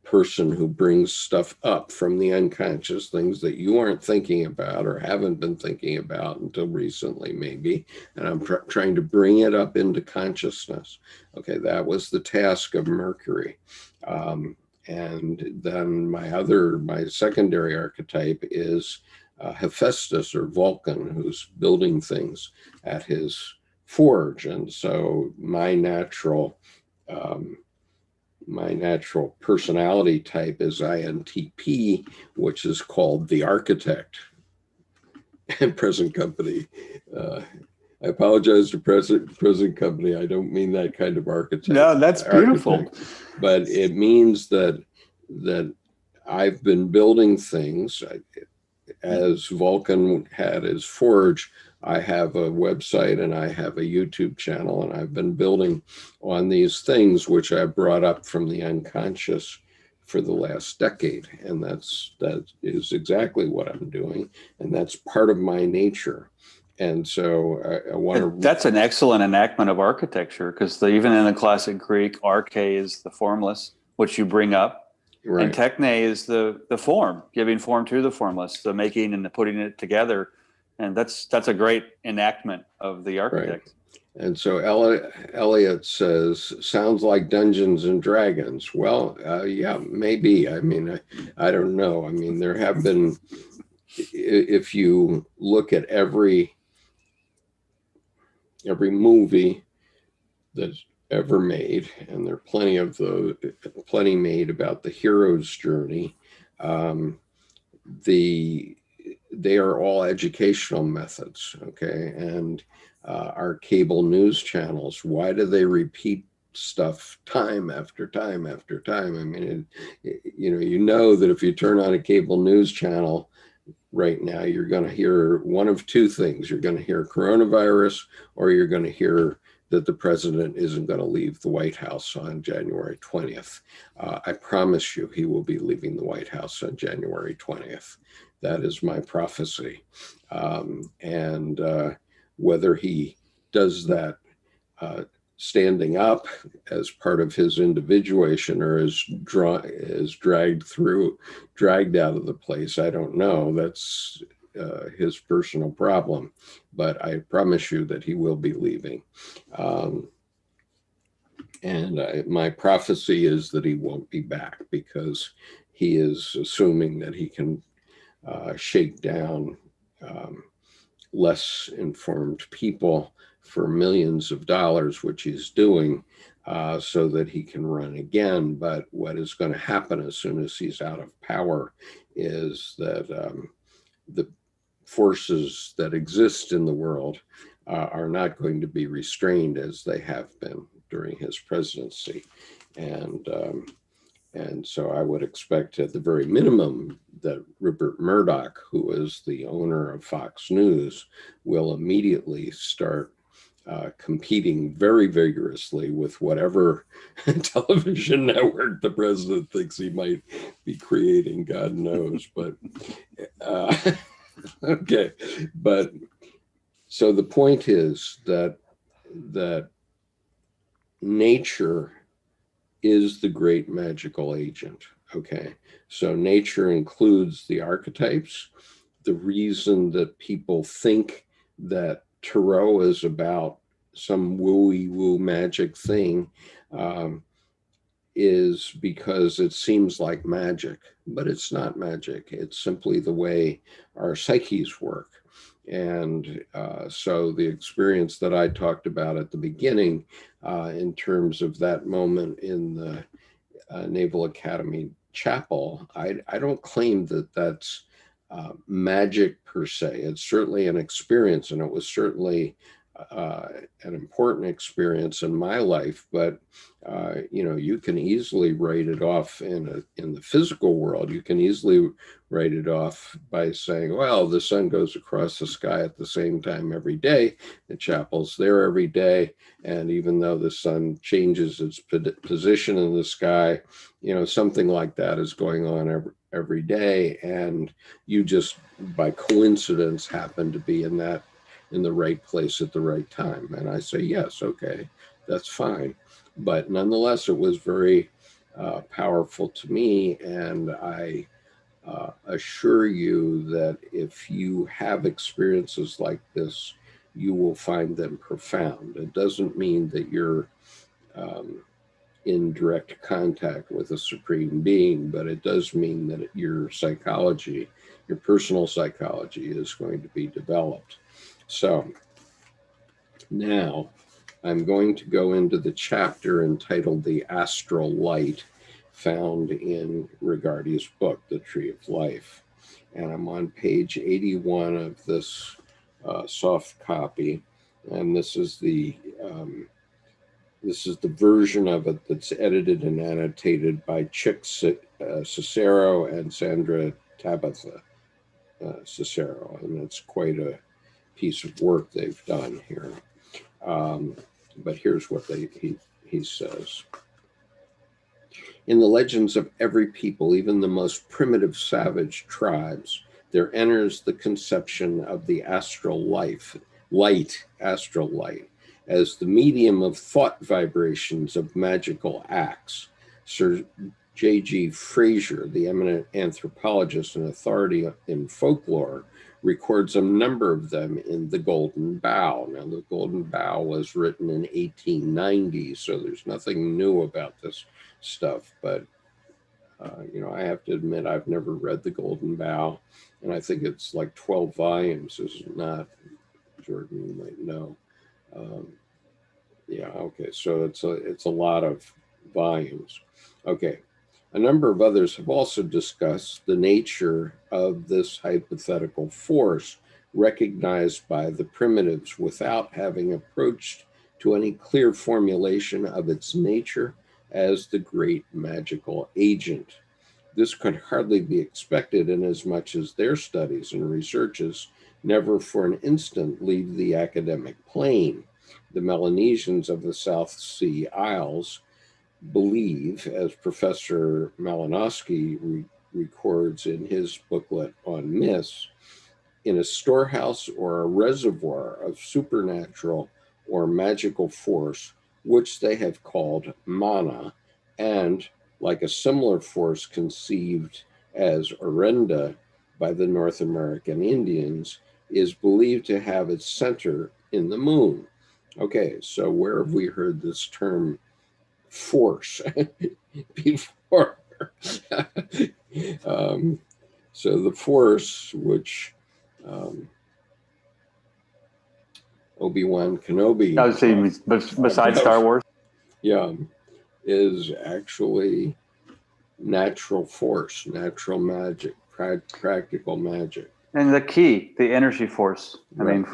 Speaker 3: person who brings stuff up from the unconscious, things that you aren't thinking about or haven't been thinking about until recently, maybe. And I'm trying to bring it up into consciousness. Okay, that was the task of Mercury. And then my secondary archetype is Hephaestus, or Vulcan, who's building things at his forge. And so my natural personality type is INTP, which is called the architect. And present company, I apologize to present company. I don't mean that kind of architect.
Speaker 1: No, that's beautiful.
Speaker 3: But it means that I've been building things. As Vulcan had his forge, I have a website and I have a YouTube channel, and I've been building on these things which I brought up from the unconscious for the last decade. And that is exactly what I'm doing. And that's part of my nature. And so I want to...
Speaker 1: That's an excellent enactment of architecture, because even in the classic Greek, arche is the formless, which you bring up. Right. And techne is the form, giving form to the formless, the making and the putting it together. And that's a great enactment of the architect.
Speaker 3: Right. And so Elliot says, sounds like Dungeons and Dragons. Well, yeah, maybe. I mean, I don't know. I mean, there have been, if you look at every movie that's ever made, and there are plenty made about the hero's journey, they are all educational methods, okay? And our cable news channels, why do they repeat stuff time after time after time? I mean, you know that if you turn on a cable news channel right now, you're going to hear one of two things. You're going to hear coronavirus, or you're going to hear that the president isn't going to leave the White House on January 20th. I promise you he will be leaving the White House on January 20th. That is my prophecy. And whether he does that standing up as part of his individuation, or is dragged out of the place, I don't know. That's his personal problem, but I promise you that he will be leaving. And my prophecy is that he won't be back, because he is assuming that he can shake down less informed people for millions of dollars, which he's doing, so that he can run again. But what is going to happen as soon as he's out of power is that the forces that exist in the world are not going to be restrained as they have been during his presidency. And so I would expect, at the very minimum, that Rupert Murdoch, who is the owner of Fox News, will immediately start competing very vigorously with whatever television network the president thinks he might be creating. God knows. But okay. But so the point is that nature is the great magical agent. Okay, so nature includes the archetypes. The reason that people think that tarot is about some wooey woo magic thing is because it seems like magic, but it's not magic. It's simply the way our psyches work. And so the experience that I talked about at the beginning, in terms of that moment in the Naval Academy chapel, I don't claim that that's magic per se. It's certainly an experience, and it was certainly an important experience in my life. But you know, you can easily write it off in the physical world. You can easily write it off by saying, well, the sun goes across the sky at the same time every day. The chapel's there every day, and even though the sun changes its position in the sky, you know, something like that is going on every day, and you just by coincidence happen to be in the right place at the right time. And I say, yes, okay, that's fine. But nonetheless, it was very powerful to me. And I assure you that if you have experiences like this, you will find them profound. It doesn't mean that you're in direct contact with a supreme being, but it does mean that your psychology, your personal psychology, is going to be developed. So now I'm going to go into the chapter entitled The Astral Light, found in Rigardi's book, The Tree of Life. And I'm on page 81 of this soft copy. And this is the version of it that's edited and annotated by Chick Cicero and Sandra Tabitha Cicero. And it's quite a piece of work they've done here. But here's what he says. In the legends of every people, even the most primitive savage tribes, there enters the conception of the astral astral light, as the medium of thought vibrations of magical acts. Sir J.G. Fraser, the eminent anthropologist and authority in folklore, records a number of them in The Golden Bough. Now, The Golden Bough was written in 1890, so there's nothing new about this stuff. But, you know, I have to admit, I've never read The Golden Bough, and I think it's like 12 volumes. Is it not? Jordan, you might know. Yeah, okay, so it's a lot of volumes. Okay. A number of others have also discussed the nature of this hypothetical force recognized by the primitives without having approached to any clear formulation of its nature as the great magical agent. This could hardly be expected, inasmuch as their studies and researches never for an instant leave the academic plane. The Melanesians of the South Sea Isles believe, as Professor Malinowski records in his booklet on myths, in a storehouse or a reservoir of supernatural or magical force, which they have called mana, and, like a similar force conceived as Orenda by the North American Indians, is believed to have its center in the moon. Okay, so where have we heard this term force before? So the force, which Obi-Wan Kenobi,
Speaker 1: I would say besides Star Wars.
Speaker 3: Yeah, is actually natural force, natural magic, practical magic.
Speaker 1: And the key, the energy force. I mean,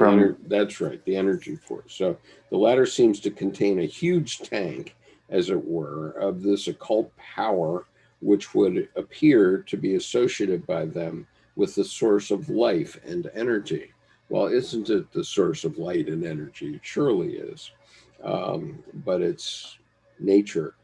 Speaker 3: that's right, the energy force. So the latter seems to contain a huge tank, as it were, of this occult power, which would appear to be associated by them with the source of life and energy. Well, isn't it the source of light and energy? It surely is. But it's nature.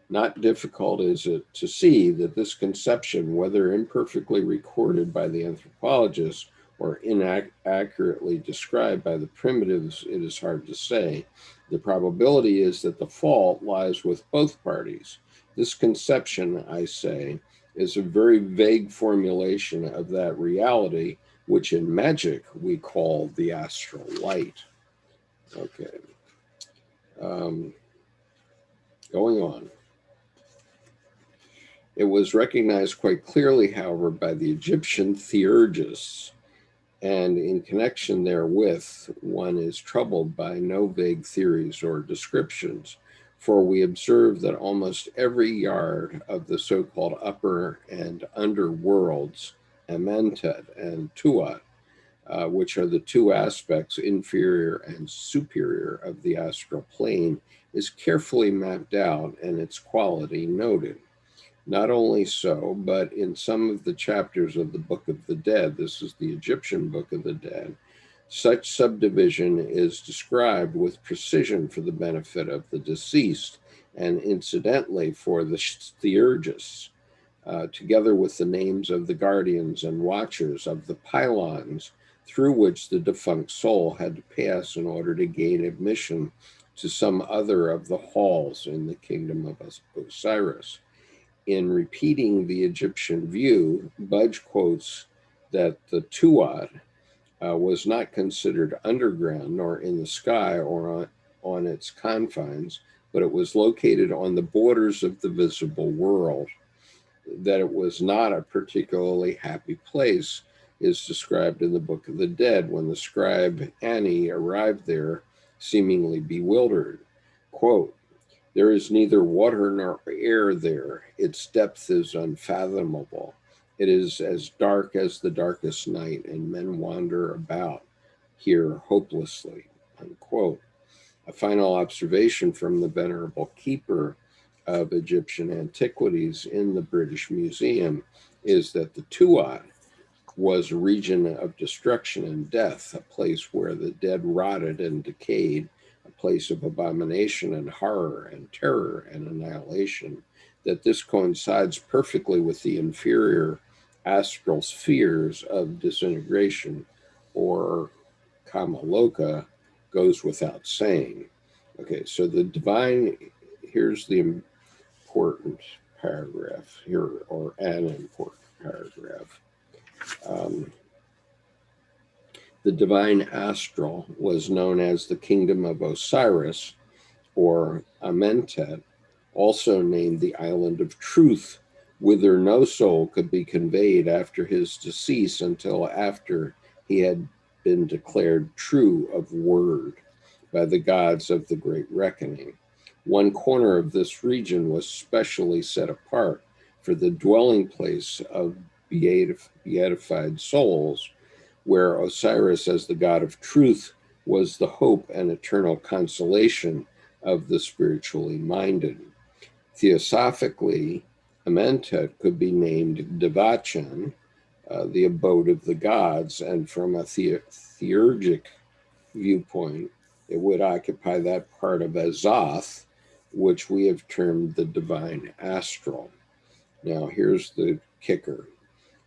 Speaker 3: Not difficult is it to see that this conception, whether imperfectly recorded by the anthropologists or inaccurately described by the primitives, it is hard to say. The probability is that the fault lies with both parties. This conception, I say, is a very vague formulation of that reality, which in magic we call the astral light. Okay. Going on. It was recognized quite clearly, however, by the Egyptian theurgists, and in connection therewith, one is troubled by no vague theories or descriptions, for we observe that almost every yard of the so-called upper and under worlds, Amentet and Tuat, which are the two aspects, inferior and superior, of the astral plane, is carefully mapped out and its quality noted. Not only so, but in some of the chapters of the Book of the Dead, this is the Egyptian Book of the Dead, such subdivision is described with precision for the benefit of the deceased, and incidentally for the theurgists, together with the names of the guardians and watchers of the pylons through which the defunct soul had to pass in order to gain admission to some other of the halls in the kingdom of Osiris. In repeating the Egyptian view, Budge quotes that the Tuat was not considered underground nor in the sky or on its confines, but it was located on the borders of the visible world. That it was not a particularly happy place is described in the Book of the Dead when the scribe Annie arrived there, seemingly bewildered. Quote, "There is neither water nor air there. Its depth is unfathomable. It is as dark as the darkest night, and men wander about here hopelessly." Unquote. A final observation from the venerable keeper of Egyptian antiquities in the British Museum is that the Tuat was a region of destruction and death, a place where the dead rotted and decayed, a place of abomination and horror and terror and annihilation, that this coincides perfectly with the inferior astral spheres of disintegration, or Kamaloka, goes without saying. Okay, so the divine, here's the important paragraph here, or an important paragraph. The divine astral was known as the kingdom of Osiris, or Amentet, also named the island of truth, whither no soul could be conveyed after his decease until after he had been declared true of word by the gods of the great reckoning. One corner of this region was specially set apart for the dwelling place of beatified souls, where Osiris, as the god of truth, was the hope and eternal consolation of the spiritually minded. Theosophically, Amentet could be named Devachan, the abode of the gods, and from a theurgic viewpoint, it would occupy that part of Azoth, which we have termed the divine astral. Now, here's the kicker.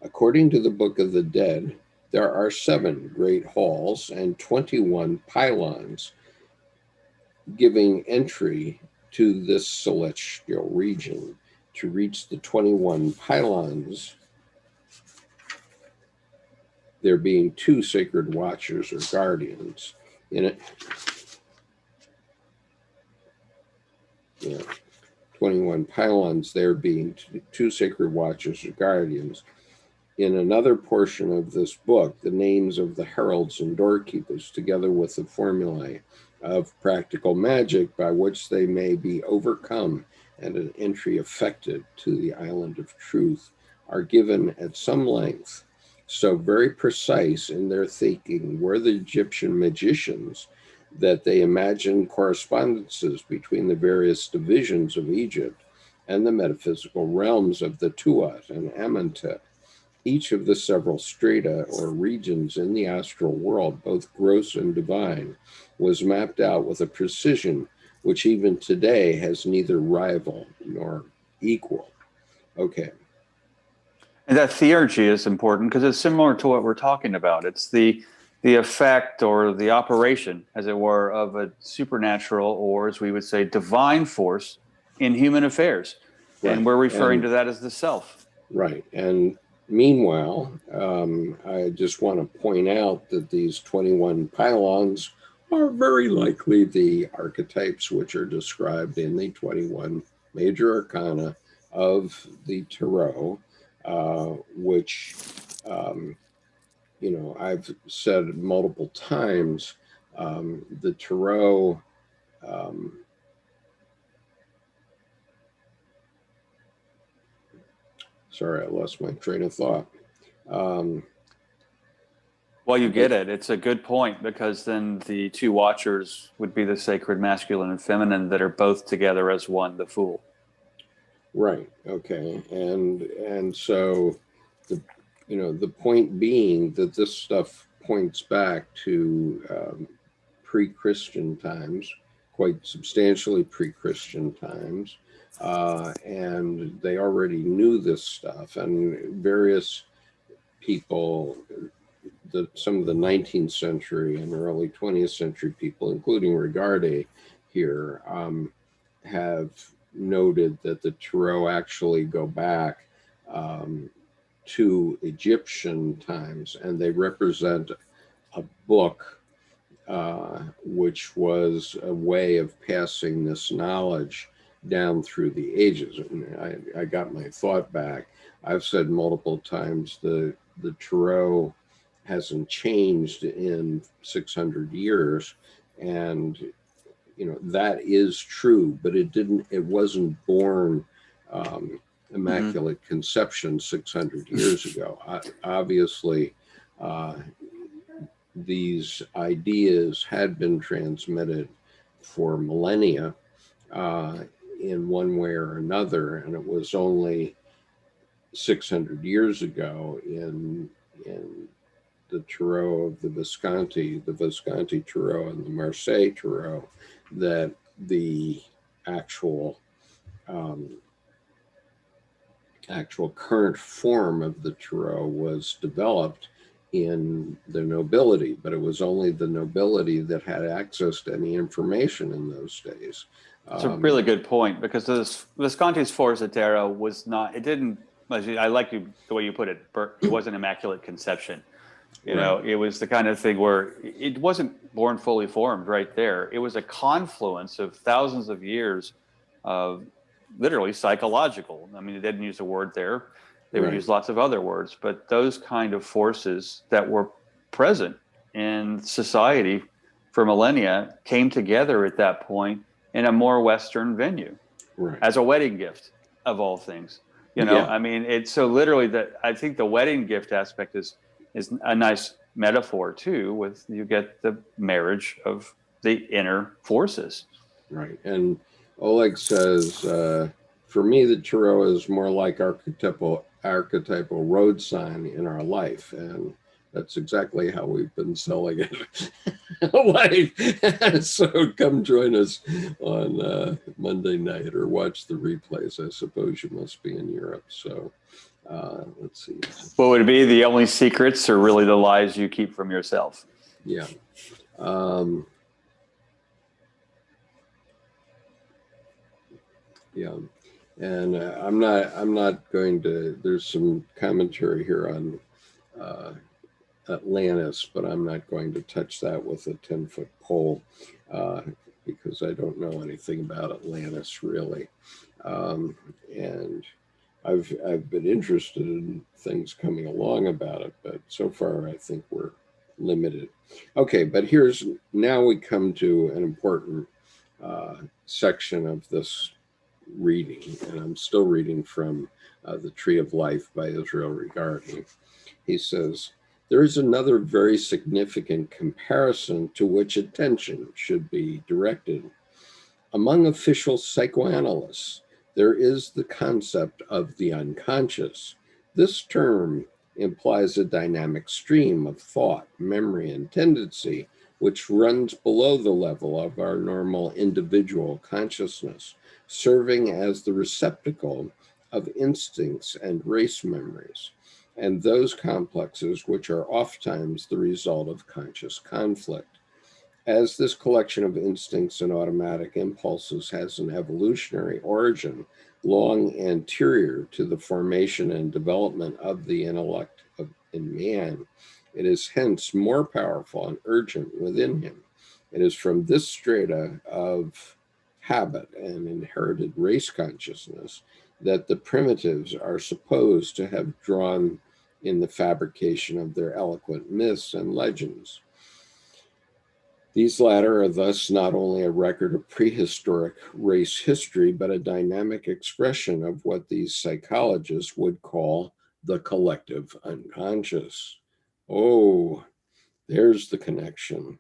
Speaker 3: According to the Book of the Dead, there are 7 great halls and 21 pylons giving entry to this celestial region. To reach the 21 pylons, there being 2 sacred watchers or guardians in it. 21 pylons, there being 2 sacred watchers or guardians. In another portion of this book, the names of the heralds and doorkeepers, together with the formulae of practical magic by which they may be overcome and an entry effected to the island of truth, are given at some length. So very precise in their thinking were the Egyptian magicians that they imagined correspondences between the various divisions of Egypt and the metaphysical realms of the Tuat and Amentet. Each of the several strata or regions in the astral world, both gross and divine, was mapped out with a precision which even today has neither rival nor equal. Okay.
Speaker 1: And that theurgy is important because it's similar to what we're talking about. It's the effect or the operation, as it were, of a supernatural, or as we would say, divine force in human affairs. And we're referring to that as the self.
Speaker 3: Right. And meanwhile, I just want to point out that these 21 pylons are very likely the archetypes which are described in the 21 major arcana of the Tarot, which, I've said multiple times, the Tarot, sorry, I lost my train of thought.
Speaker 1: Well, you get it. It's a good point, because then the two watchers would be the sacred masculine and feminine that are both together as one, the Fool.
Speaker 3: Right. Okay. And so the point being that this stuff points back to pre-Christian times, quite substantially pre-Christian times, and they already knew this stuff, and various people, some of the 19th century and early 20th century people, including Regarde here, have noted that the Tarot actually go back to Egyptian times, and they represent a book which was a way of passing this knowledge down through the ages. And I got my thought back. I've said multiple times the Tarot hasn't changed in 600 years, and that is true, but it wasn't born immaculate conception 600 years ago. Obviously, these ideas had been transmitted for millennia in one way or another, and it was only 600 years ago in the Tarot of the Visconti Tarot and the Marseille Tarot, that the actual current form of the Tarot was developed in the nobility, but it was only the nobility that had access to any information in those days.
Speaker 1: It's a really good point, because this Visconti's Forza Tarot was not, it didn't, I like the way you put it, Bert, it wasn't immaculate conception. It was the kind of thing where it wasn't born fully formed right there. It was a confluence of thousands of years of literally psychological. I mean, they didn't use a word there. They would use lots of other words, but those kind of forces that were present in society for millennia came together at that point in a more Western venue as a wedding gift of all things. I mean, it's so literally that I think the wedding gift aspect is a nice metaphor too, with you get the marriage of the inner forces.
Speaker 3: Right. And Oleg says, for me, the Tarot is more like archetypal road sign in our life. And that's exactly how we've been selling it. So come join us on Monday night, or watch the replays. I suppose you must be in Europe. So let's see.
Speaker 1: What would be the only secrets are really the lies you keep from yourself?
Speaker 3: Yeah. Yeah. And I'm not going to, there's some commentary here on Atlantis, but I'm not going to touch that with a 10-foot pole because I don't know anything about Atlantis really. And I've been interested in things coming along about it, but so far I think we're limited. Okay, but now we come to an important section of this reading, and I'm still reading from The Tree of Life by Israel Regardie. He says, there is another very significant comparison to which attention should be directed. Among official psychoanalysts, there is the concept of the unconscious. This term implies a dynamic stream of thought, memory, and tendency which runs below the level of our normal individual consciousness, serving as the receptacle of instincts and race memories, and those complexes which are oftentimes the result of conscious conflict. As this collection of instincts and automatic impulses has an evolutionary origin, long anterior to the formation and development of the intellect in man. It is hence more powerful and urgent within him. It is from this strata of habit and inherited race consciousness that the primitives are supposed to have drawn in the fabrication of their eloquent myths and legends. These latter are thus not only a record of prehistoric race history, but a dynamic expression of what these psychologists would call the collective unconscious. Oh, there's the connection.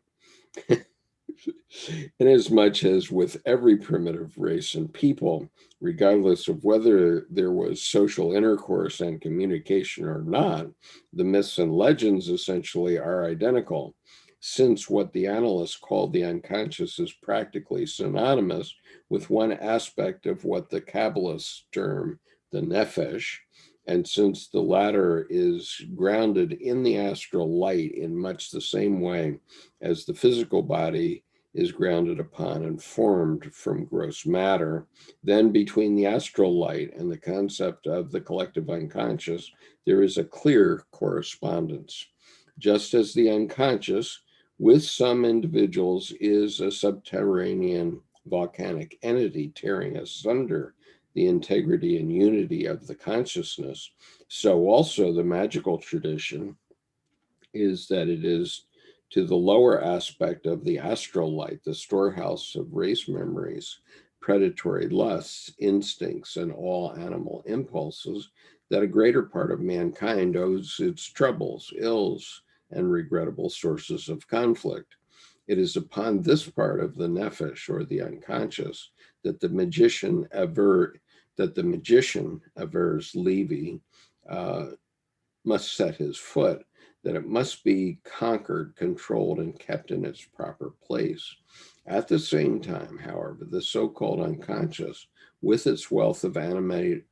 Speaker 3: Inasmuch as with every primitive race and people, regardless of whether there was social intercourse and communication or not, the myths and legends essentially are identical, since what the analysts call the unconscious is practically synonymous with one aspect of what the Kabbalists term the nephesh, and since the latter is grounded in the astral light in much the same way as the physical body is grounded upon and formed from gross matter, then between the astral light and the concept of the collective unconscious, there is a clear correspondence. Just as the unconscious, with some individuals, is a subterranean volcanic entity tearing asunder the integrity and unity of the consciousness, so also the magical tradition is that it is to the lower aspect of the astral light, the storehouse of race memories, predatory lusts, instincts, and all animal impulses, that a greater part of mankind owes its troubles, ills, and regrettable sources of conflict. It is upon this part of the nephesh, or the unconscious, that the magician avers Levi, must set his foot, that it must be conquered, controlled, and kept in its proper place. At the same time, however, the so-called unconscious, with its wealth of animated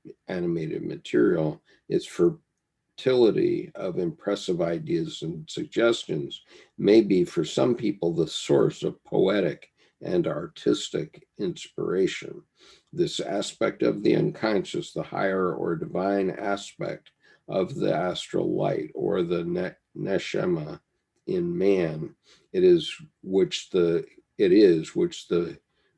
Speaker 3: material, its fertility of impressive ideas and suggestions, may be for some people the source of poetic and artistic inspiration. This aspect of the unconscious, the higher or divine aspect of the astral light, or the neshama in man, it is which the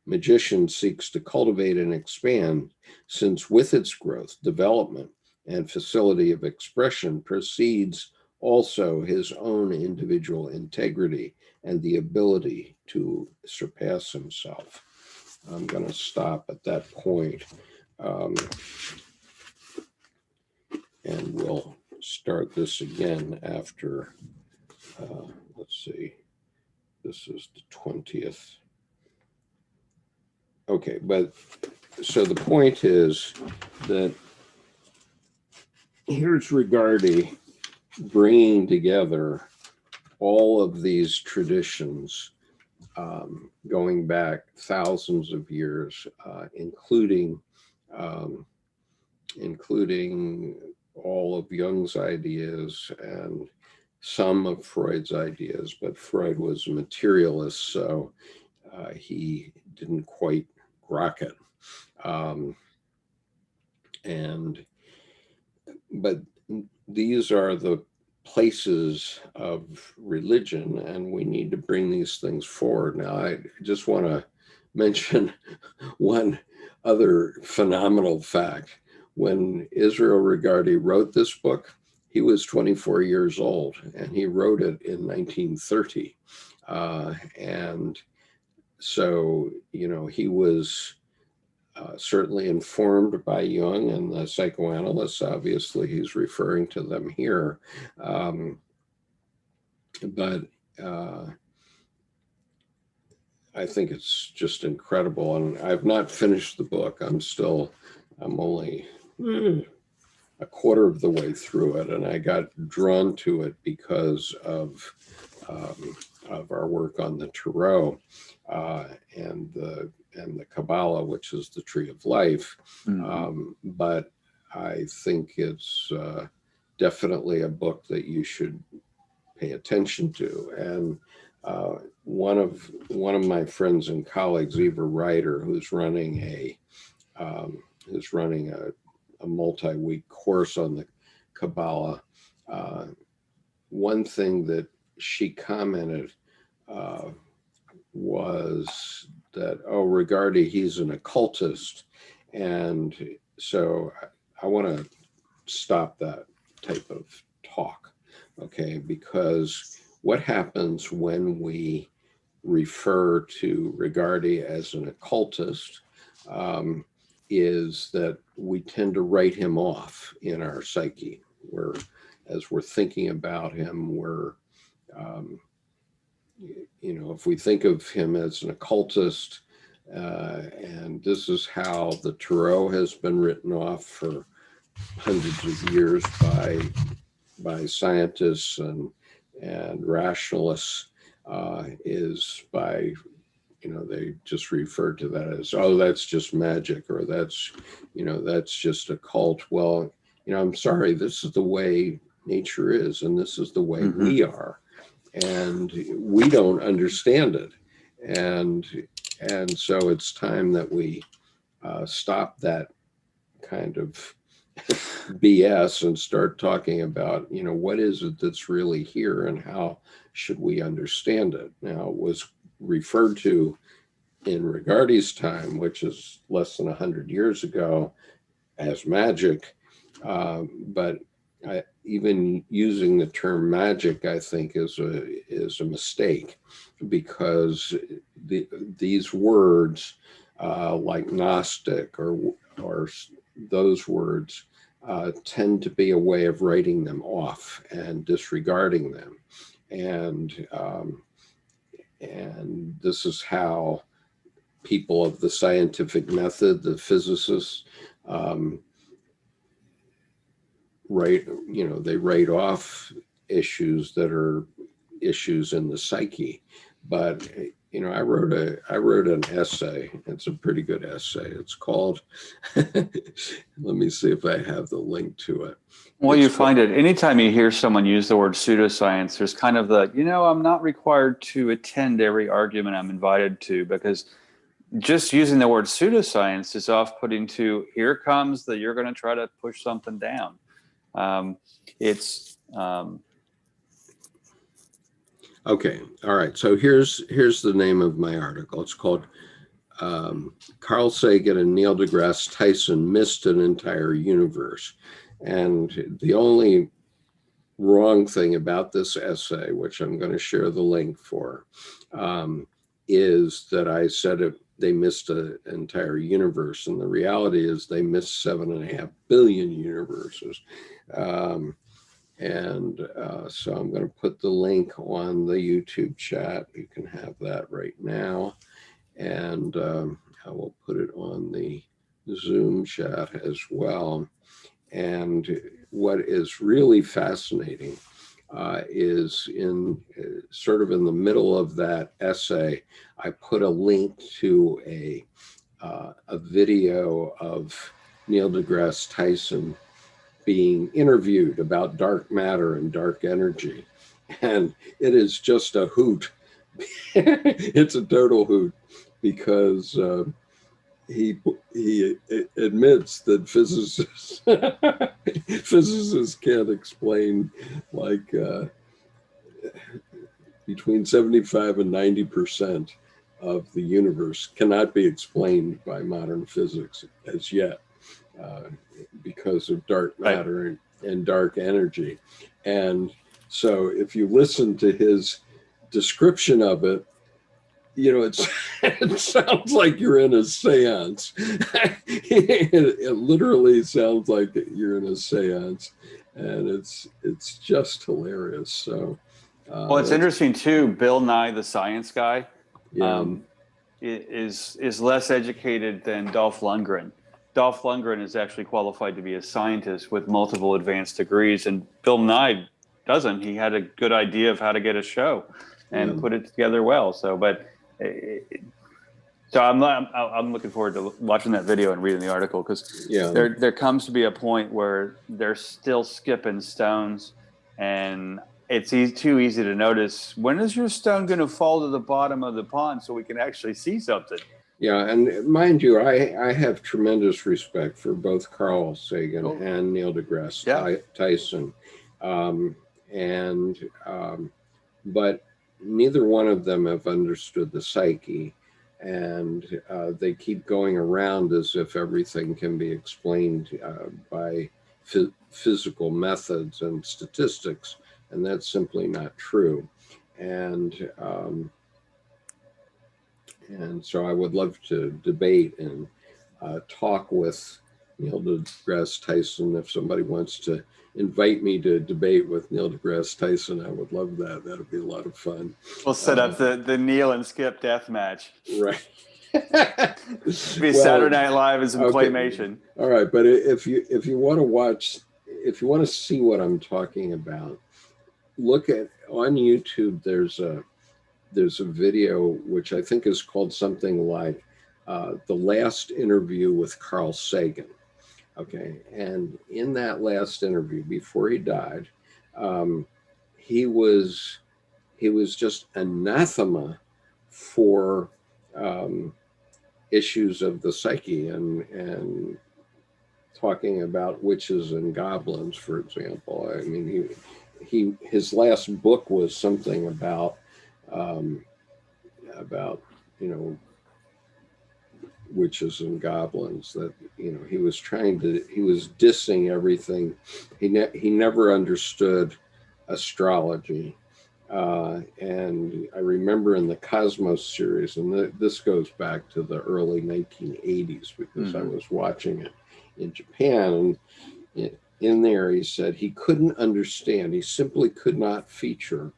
Speaker 3: magician seeks to cultivate and expand, since with its growth, development, and facility of expression proceeds also his own individual integrity and the ability to surpass himself. I'm going to stop at that point, and we'll start this again after, let's see, this is the 20th. Okay, but so the point is that here's Rigardi bringing together all of these traditions, going back thousands of years, including all of Jung's ideas and some of Freud's ideas, but Freud was a materialist, so he didn't quite grok it. But these are the places of religion, and we need to bring these things forward. Now, I just want to mention one other phenomenal fact. When Israel Rigardi wrote this book, he was 24 years old, and he wrote it in 1930. And so, you know, he was certainly informed by Jung and the psychoanalysts. Obviously, he's referring to them here. But I think it's just incredible. And I've not finished the book. I'm only a quarter of the way through it. And I got drawn to it because of our work on the Tarot and the Kabbalah, which is the tree of life. Mm-hmm. But I think it's definitely a book that you should pay attention to. And one of my friends and colleagues, Eva Ryder, who's running is running a multi-week course on the Kabbalah. One thing that she commented was that, oh, Rigardi, he's an occultist. And so I want to stop that type of talk, okay? Because what happens when we refer to Rigardi as an occultist is that we tend to write him off in our psyche. As we're thinking about him, if we think of him as an occultist, and this is how the tarot has been written off for hundreds of years by scientists and rationalists, is by, they just refer to that as, oh, that's just magic, or that's just a cult. Well, I'm sorry, this is the way nature is, and this is the way we are, and we don't understand it. And so it's time that we stop that kind of BS and start talking about, what is it that's really here and how should we understand it? Now, it was referred to in Rigardi's time, which is less than 100 years ago, as magic. But even using the term magic, I think, is a mistake, because these words, like Gnostic or those words, tend to be a way of writing them off and disregarding them, and this is how people of the scientific method, the physicists, they write off issues that are issues in the psyche. But I wrote an essay. It's a pretty good essay. It's called let me see if I have the link to it.
Speaker 1: Well, you find it anytime you hear someone use the word pseudoscience, there's kind of the, I'm not required to attend every argument I'm invited to, because just using the word pseudoscience is off-putting to, here comes that you're going to try to push something down.
Speaker 3: Okay. All right. So here's the name of my article. It's called Carl Sagan and Neil deGrasse Tyson Missed an Entire Universe. And the only wrong thing about this essay, which I'm going to share the link for, is that I said they missed an entire universe. And the reality is they missed 7.5 billion universes. So I'm going to put the link on the YouTube chat. You can have that right now. And I will put it on the Zoom chat as well. And what is really fascinating is in sort of in the middle of that essay, I put a link to a video of Neil deGrasse Tyson being interviewed about dark matter and dark energy. And it is just a hoot. It's a total hoot, because he admits that physicists can't explain, like, between 75 and 90% of the universe cannot be explained by modern physics as yet, because of dark matter and dark energy. And so if you listen to his description of it, it sounds like you're in a seance. It literally sounds like you're in a seance, and it's just hilarious. So,
Speaker 1: well, it's interesting too. Bill Nye, the science guy,
Speaker 3: yeah.
Speaker 1: Is less educated than Dolph Lundgren. Dolph Lundgren is actually qualified to be a scientist with multiple advanced degrees, and Bill Nye doesn't. He had a good idea of how to get a show and put it together well. So, so I'm looking forward to watching that video and reading the article, because there comes to be a point where they're still skipping stones, and it's too easy to notice, when is your stone going to fall to the bottom of the pond so we can actually see something?
Speaker 3: Yeah, and mind you, I have tremendous respect for both Carl Sagan and Neil deGrasse Tyson, um, and but neither one of them have understood the psyche, and they keep going around as if everything can be explained by physical methods and statistics, and that's simply not true. And so I would love to debate and talk with Neil deGrasse Tyson. If somebody wants to invite me to debate with Neil deGrasse Tyson, I would love that. That'd be a lot of fun.
Speaker 1: We'll set up the Neil and Skip death match.
Speaker 3: Right.
Speaker 1: Be Saturday Night Live and some claymation.
Speaker 3: All right, but if you want to watch, if you want to see what I'm talking about, look at on YouTube. There's a video which I think is called something like The Last Interview with Carl Sagan. Okay, and in that last interview, before he died, he was just anathema for issues of the psyche and talking about witches and goblins, for example. I mean, his last book was something about witches and goblins, that he was dissing everything. He never understood astrology, and I remember in the Cosmos series, and this goes back to the early 1980s because I was watching it in Japan, and in there he said he couldn't understand, he simply could not feature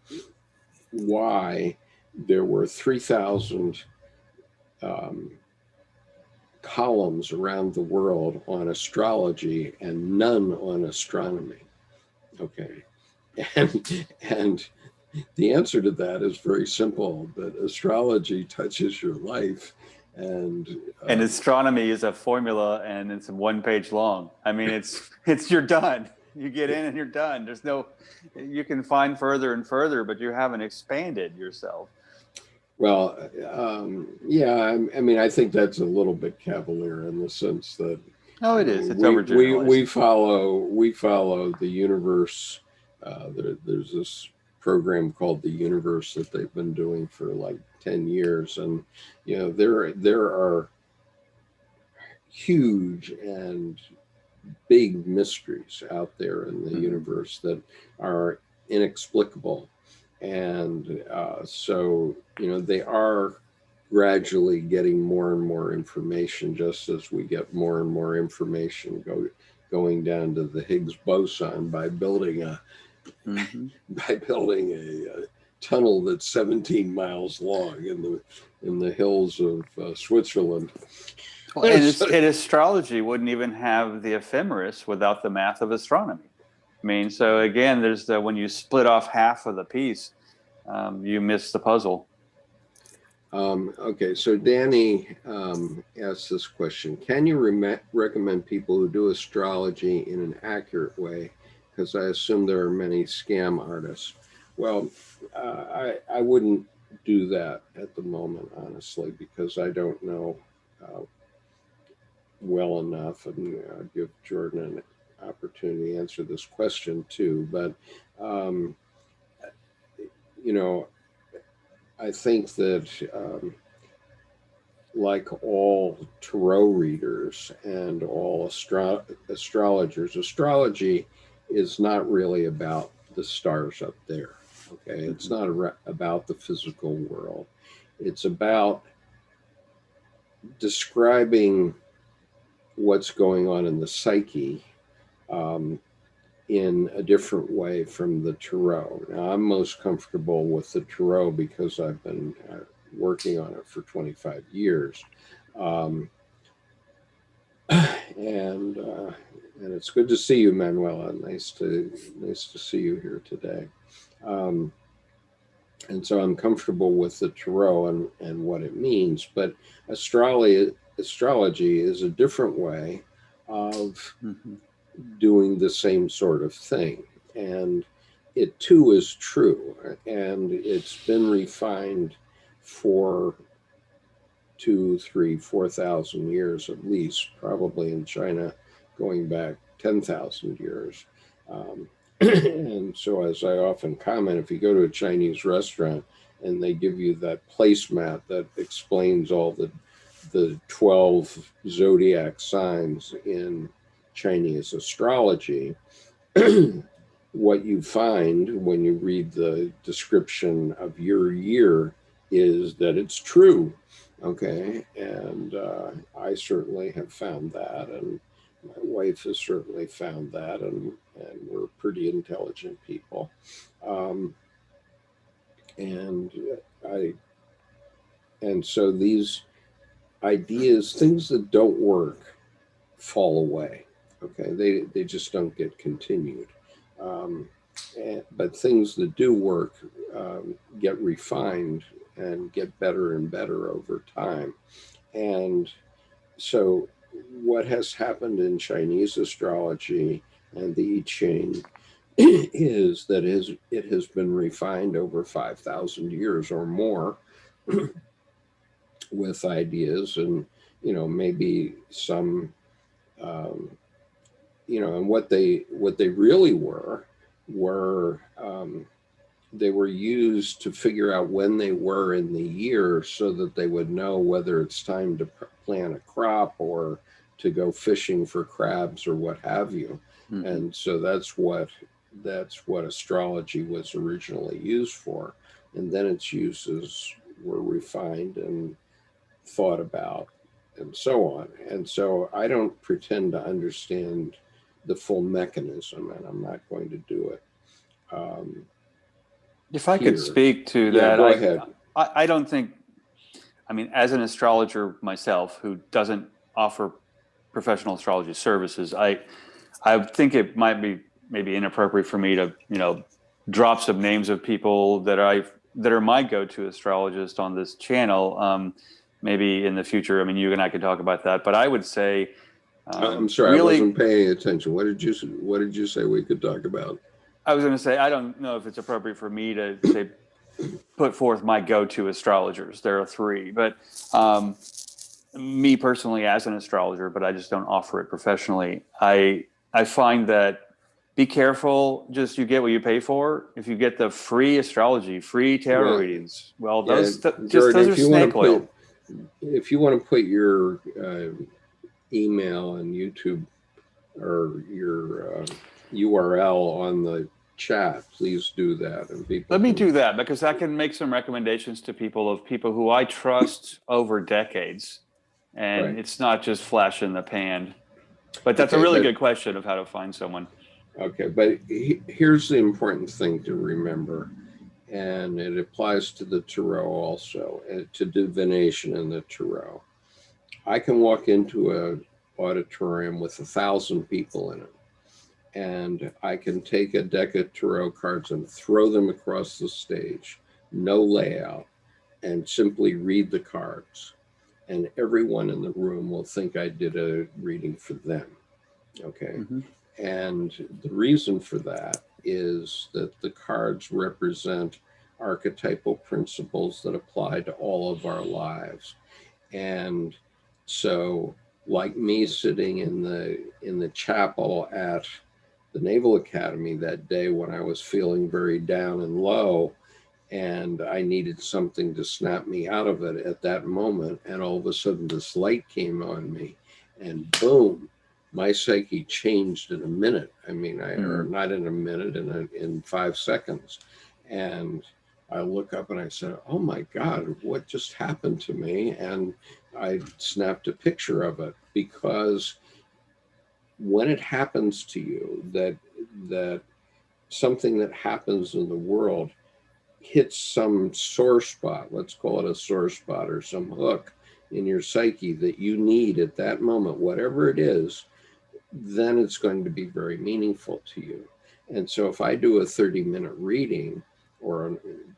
Speaker 3: why there were 3,000 columns around the world on astrology and none on astronomy. Okay. And the answer to that is very simple, that astrology touches your life, and
Speaker 1: astronomy is a formula, and it's 1 page long. I mean, it's you're done. You get in and you're done. There's no, you can find further and further, but you haven't expanded yourself.
Speaker 3: Well, yeah, I mean, I think that's a little bit cavalier in the sense that
Speaker 1: it is. It's overgeneralized.
Speaker 3: We follow the universe. There's this program called The Universe that they've been doing for like 10 years, and there are huge and big mysteries out there in the universe that are inexplicable. And so, they are gradually getting more and more information, just as we get more and more information going down to the Higgs boson by building a tunnel that's 17 miles long in the hills of Switzerland.
Speaker 1: Well, and astrology wouldn't even have the ephemeris without the math of astronomy. I mean, so again, there's when you split off half of the piece, you miss the puzzle.
Speaker 3: Okay, so Danny asked this question: can you recommend people who do astrology in an accurate way? Because I assume there are many scam artists. Well, I wouldn't do that at the moment, honestly, because I don't know well enough, and I'll give Jordan an opportunity to answer this question too. But I think that like all tarot readers and all astrologers, astrology is not really about the stars up there. Okay, it's not about the physical world. It's about describing what's going on in the psyche in a different way from the tarot. Now, I'm most comfortable with the tarot because I've been working on it for 25 years. And it's good to see you, Manuela. Nice to see you here today. And so I'm comfortable with the tarot and what it means, but astrology is a different way of doing the same sort of thing. And it too is true. And it's been refined for 2, 3, 4,000 years at least, probably in China going back 10,000 years. And so, as I often comment, if you go to a Chinese restaurant and they give you that placemat that explains all the 12 zodiac signs in Chinese astrology, what you find when you read the description of your year is that it's true. Okay. And I certainly have found that. And my wife has certainly found that. And we're pretty intelligent people. And so these ideas, things that don't work, fall away. Okay. They just don't get continued. But things that do work get refined and get better and better over time. And so what has happened in Chinese astrology and the I Ching is that it has been refined over 5,000 years or more with ideas and, maybe some, and what they really were they were used to figure out when they were in the year so that they would know whether it's time to plant a crop or to go fishing for crabs or what have you. Mm-hmm. And so that's what astrology was originally used for. And then its uses were refined and thought about and so on. And so I don't pretend to understand the full mechanism, and I'm not going to do it.
Speaker 1: If I could speak to that,
Speaker 3: go ahead.
Speaker 1: I don't think, as an astrologer myself who doesn't offer professional astrology services, I think it might be maybe inappropriate for me to, drop some names of people that are my go-to astrologist on this channel. Maybe in the future, you and I could talk about that, but I would say,
Speaker 3: I'm sorry, really, I wasn't paying attention. What did you say we could talk about?
Speaker 1: I was going to say, I don't know if it's appropriate for me to say, put forth my go-to astrologers. There are 3, but me personally as an astrologer, but I just don't offer it professionally. I find that be careful, just you get what you pay for. If you get the free astrology, free tarot readings, well, those are snake oil.
Speaker 3: If you want to put your email and YouTube or your URL on the chat, please do that. And
Speaker 1: let me do that, because I can make some recommendations to people who I trust over decades, and It's not just flash in the pan. But that's a really good question of how to find someone.
Speaker 3: Okay, but here's the important thing to remember, and it applies to the tarot also, and to divination in the tarot. I can walk into an auditorium with 1,000 people in it, and I can take a deck of tarot cards and throw them across the stage, no layout, and simply read the cards. And everyone in the room will think I did a reading for them. Okay. Mm-hmm. And the reason for that is that the cards represent archetypal principles that apply to all of our lives. And so, like me sitting in the chapel at the Naval Academy that day when I was feeling very down and low, and I needed something to snap me out of it at that moment, and all of a sudden this light came on me, and boom, my psyche changed in a minute. Or not in a minute, in 5 seconds. And I look up and I said, oh my God, what just happened to me? And I snapped a picture of it, because when it happens to you, that something that happens in the world hits some sore spot, let's call it a sore spot, or some hook in your psyche that you need at that moment, whatever it is, then it's going to be very meaningful to you. And so if I do a 30-minute reading, or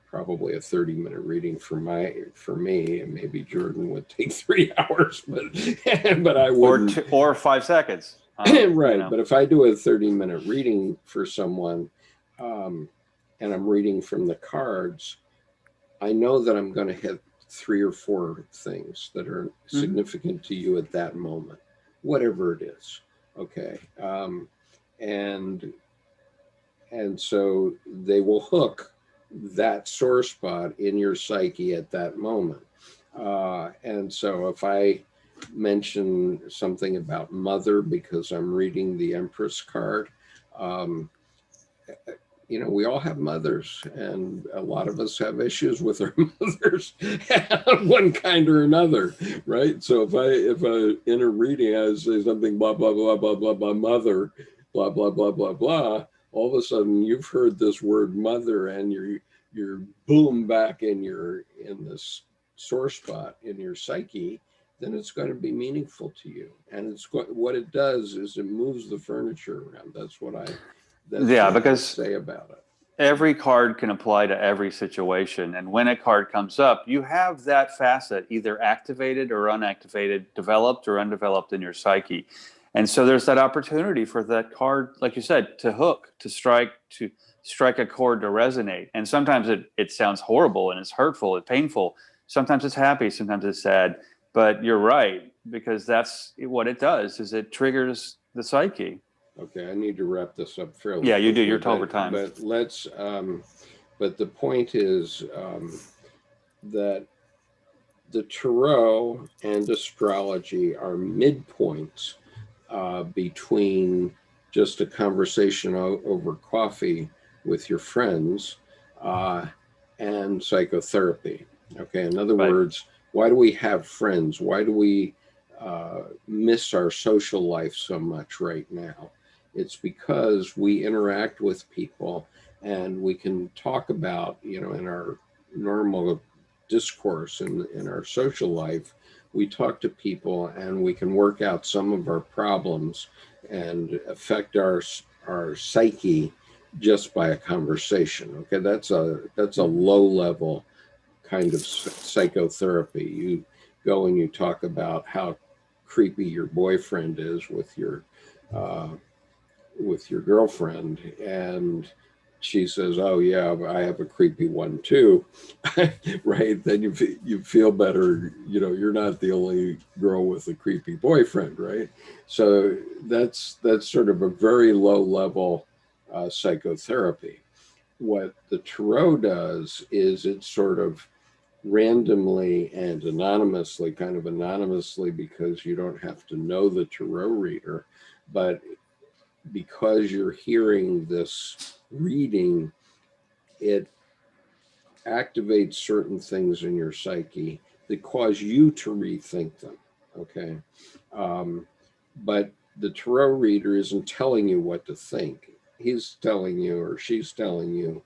Speaker 3: probably a 30-minute reading for me, and maybe Jordan would take 3 hours, but I wouldn't.
Speaker 1: Or 5 seconds.
Speaker 3: Right. But if I do a 30-minute reading for someone, and I'm reading from the cards, I know that I'm going to hit 3 or 4 things that are significant to you at that moment, whatever it is. Okay. And so they will hook that sore spot in your psyche at that moment. And so if I mention something about mother because I'm reading the Empress card, we all have mothers, and a lot of us have issues with our mothers, one kind or another, right? So if I in a reading I say something blah blah blah blah blah blah mother, blah blah blah blah blah, all of a sudden you've heard this word mother, and you're boom back in this sore spot in your psyche. Then it's going to be meaningful to you, and what it does is it moves the furniture around. That's what I
Speaker 1: because
Speaker 3: say about it.
Speaker 1: Every card can apply to every situation. And when a card comes up, you have that facet either activated or unactivated, developed or undeveloped in your psyche. And so there's that opportunity for that card, like you said, to hook, to strike a chord to resonate. And sometimes it sounds horrible and it's hurtful, it's painful. Sometimes it's happy, sometimes it's sad. But you're right, because that's what it does, is it triggers the psyche.
Speaker 3: Okay, I need to wrap this up fairly.
Speaker 1: Yeah, you do.
Speaker 3: quickly,
Speaker 1: You're over time.
Speaker 3: But let's. But the point is that the tarot and astrology are midpoints between just a conversation over coffee with your friends and psychotherapy. Okay, in other words, why do we have friends? Why do we miss our social life so much right now? It's because we interact with people and we can talk about, in our normal discourse in our social life, we talk to people and we can work out some of our problems and affect our psyche just by a conversation. Okay, that's a low level kind of psychotherapy. You go and you talk about how creepy your boyfriend is with your girlfriend, and she says, "Oh yeah, I have a creepy one too," right? Then you feel better. You're not the only girl with a creepy boyfriend, right? So that's sort of a very low level psychotherapy. What the tarot does is it sort of randomly and anonymously, kind of anonymously, because you don't have to know the tarot reader, but because you're hearing this reading, it activates certain things in your psyche that cause you to rethink them. Okay. But the tarot reader isn't telling you what to think. He's telling you, or she's telling you,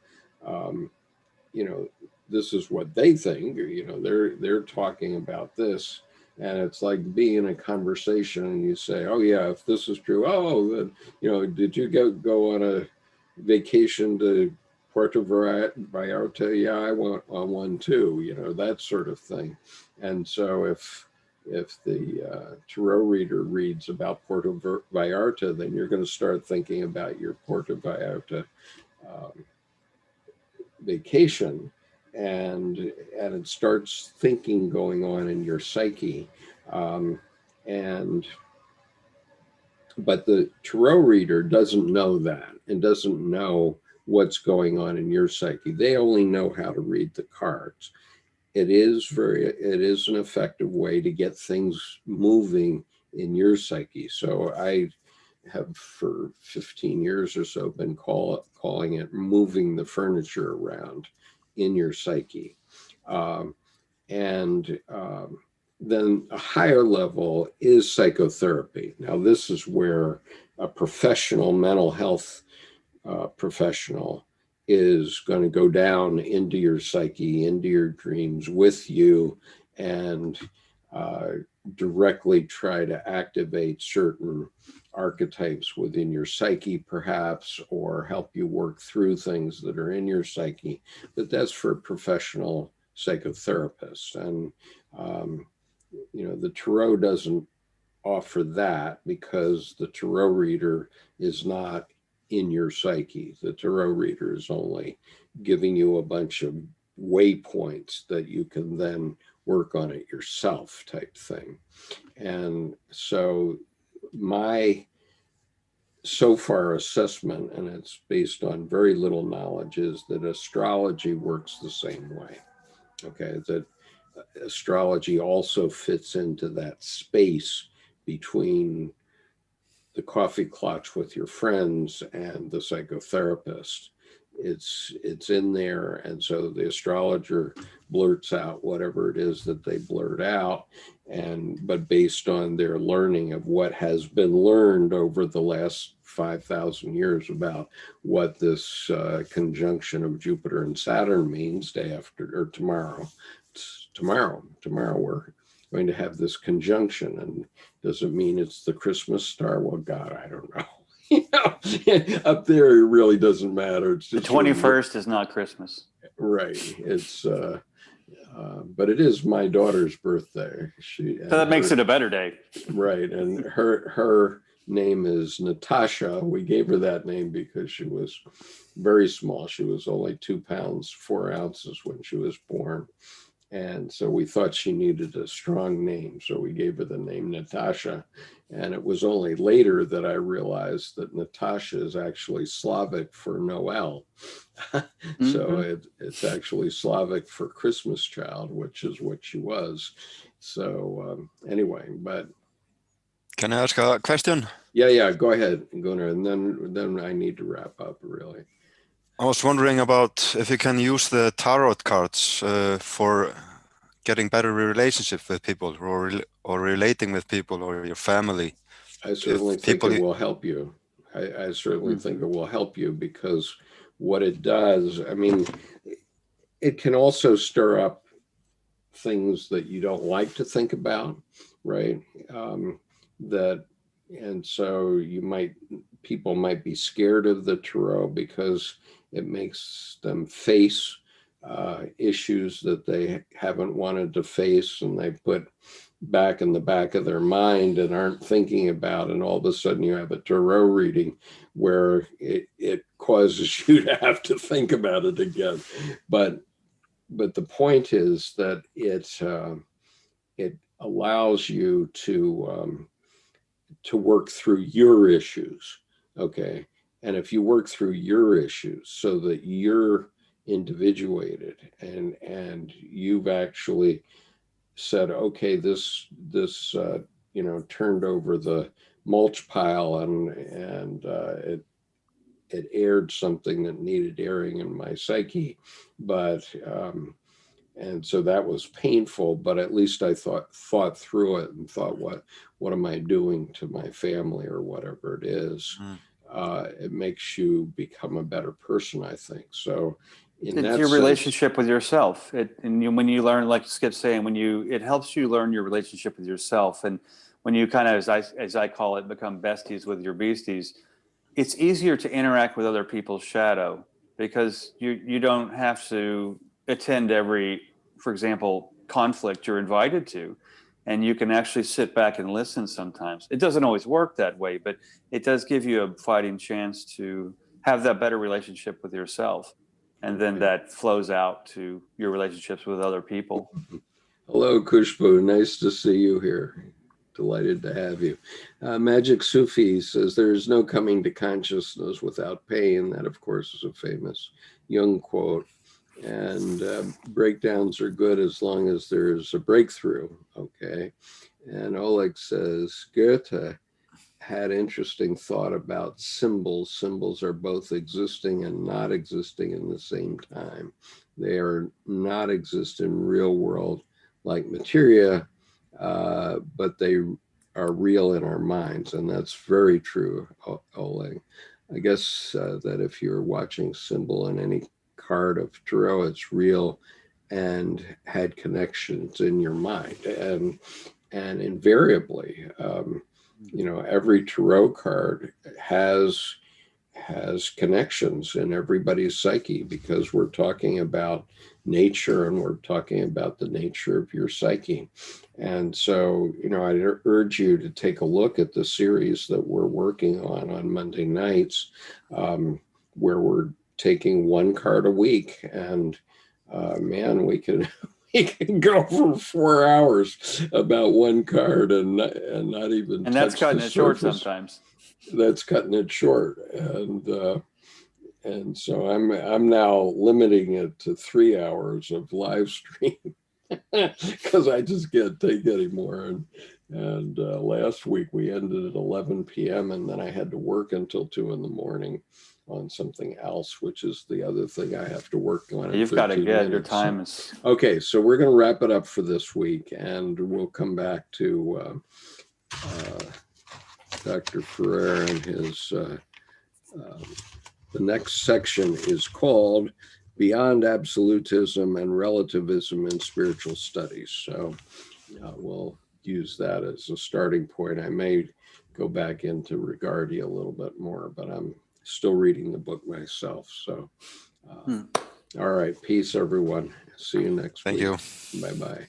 Speaker 3: this is what they think, or, they're talking about this. And it's like being in a conversation and you say, "Oh yeah, if this is true, then, did you go on a vacation to Puerto Vallarta? Yeah, I went on one too," that sort of thing. And so if the tarot reader reads about Puerto Vallarta, then you're going to start thinking about your Puerto Vallarta vacation. And it starts thinking going on in your psyche. But the tarot reader doesn't know that and doesn't know what's going on in your psyche. They only know how to read the cards. It is an effective way to get things moving in your psyche. So I have for 15 years or so been calling it moving the furniture around in your psyche. Then a higher level is psychotherapy. Now, this is where a professional mental health professional is going to go down into your psyche, into your dreams with you, and directly try to activate certain archetypes within your psyche, perhaps, or help you work through things that are in your psyche. But that's for professional psychotherapists. And, the tarot doesn't offer that because the tarot reader is not in your psyche. The tarot reader is only giving you a bunch of waypoints that you can then work on it yourself type thing. And so my so far assessment, and it's based on very little knowledge, is that astrology works the same way. Okay, that astrology also fits into that space between the coffee clutch with your friends and the psychotherapist. It's in there, and so the astrologer blurts out whatever it is that they blurt out, but based on their learning of what has been learned over the last 5,000 years about what this conjunction of Jupiter and Saturn means day after or tomorrow. Tomorrow we're going to have this conjunction, and does it mean it's the Christmas star? Well, God, I don't know. Up there, it really doesn't matter. It's just
Speaker 1: the 21st is not Christmas,
Speaker 3: right? It's but it is my daughter's birthday.
Speaker 1: So that makes it a better day,
Speaker 3: right? And her name is Natasha. We gave her that name because she was very small. She was only 2 pounds 4 ounces when she was born. And so we thought she needed a strong name. So we gave her the name Natasha. And it was only later that I realized that Natasha is actually Slavic for Noel. So it's actually Slavic for Christmas child, which is what she was. So anyway, but.
Speaker 4: Can I ask a question?
Speaker 3: Yeah, go ahead, Gunnar. And then I need to wrap up, really.
Speaker 4: I was wondering about if you can use the tarot cards for getting better relationship with people or relating with people or your family.
Speaker 3: I certainly think it will help you. I certainly think it will help you because what it does, I mean, it can also stir up things that you don't like to think about, right? And so people might be scared of the tarot because it makes them face issues that they haven't wanted to face and they put back in the back of their mind and aren't thinking about, and all of a sudden you have a tarot reading where it causes you to have to think about it again. But the point is that it allows you to work through your issues, okay? And if you work through your issues so that you're individuated and you've actually said, okay, this turned over the mulch pile and it aired something that needed airing in my psyche, but and so that was painful, but at least I thought through it and thought, what am I doing to my family or whatever it is? It makes you become a better person, I think. So
Speaker 1: it's your relationship with yourself. When you learn, like Skip's saying, it helps you learn your relationship with yourself. And when you kind of, as I call it, become besties with your beasties, it's easier to interact with other people's shadow because you don't have to attend every, for example, conflict you're invited to, and you can actually sit back and listen sometimes. It doesn't always work that way, but it does give you a fighting chance to have that better relationship with yourself. And then that flows out to your relationships with other people.
Speaker 3: Hello, Kushbu. Nice to see you here. Delighted to have you. Magic Sufi says, there is no coming to consciousness without pain. That, of course, is a famous Jung quote. And breakdowns are good as long as there's a breakthrough, okay? And Oleg says, Goethe had interesting thought about symbols. Symbols are both existing and not existing in the same time. They are not exist in real world like materia, but they are real in our minds. And that's very true, Oleg. I guess that if you're watching symbol in any card of tarot, it's real and had connections in your mind. And invariably, every tarot card has connections in everybody's psyche because we're talking about nature and we're talking about the nature of your psyche. And so, I urge you to take a look at the series that we're working on Monday nights, where we're taking one card a week. And man, we can he can go for 4 hours about one card and not even.
Speaker 1: And that's
Speaker 3: touch
Speaker 1: cutting
Speaker 3: the
Speaker 1: it short
Speaker 3: surface.
Speaker 1: sometimes.
Speaker 3: That's cutting it short, and so I'm now limiting it to 3 hours of live stream because I just can't take anymore. And last week we ended at 11 p.m. and then I had to work until 2 in the morning on something else, which is the other thing I have to work on.
Speaker 1: You've got to get your time. Is
Speaker 3: Okay, so we're going to wrap it up for this week, and we'll come back to Dr. Ferrer and his. The next section is called Beyond Absolutism and Relativism in Spiritual Studies. So we'll use that as a starting point. I may go back into Rigardi a little bit more, but I'm still reading the book myself. So, all right. Peace, everyone. See you next week.
Speaker 4: Thank you.
Speaker 3: Bye-bye.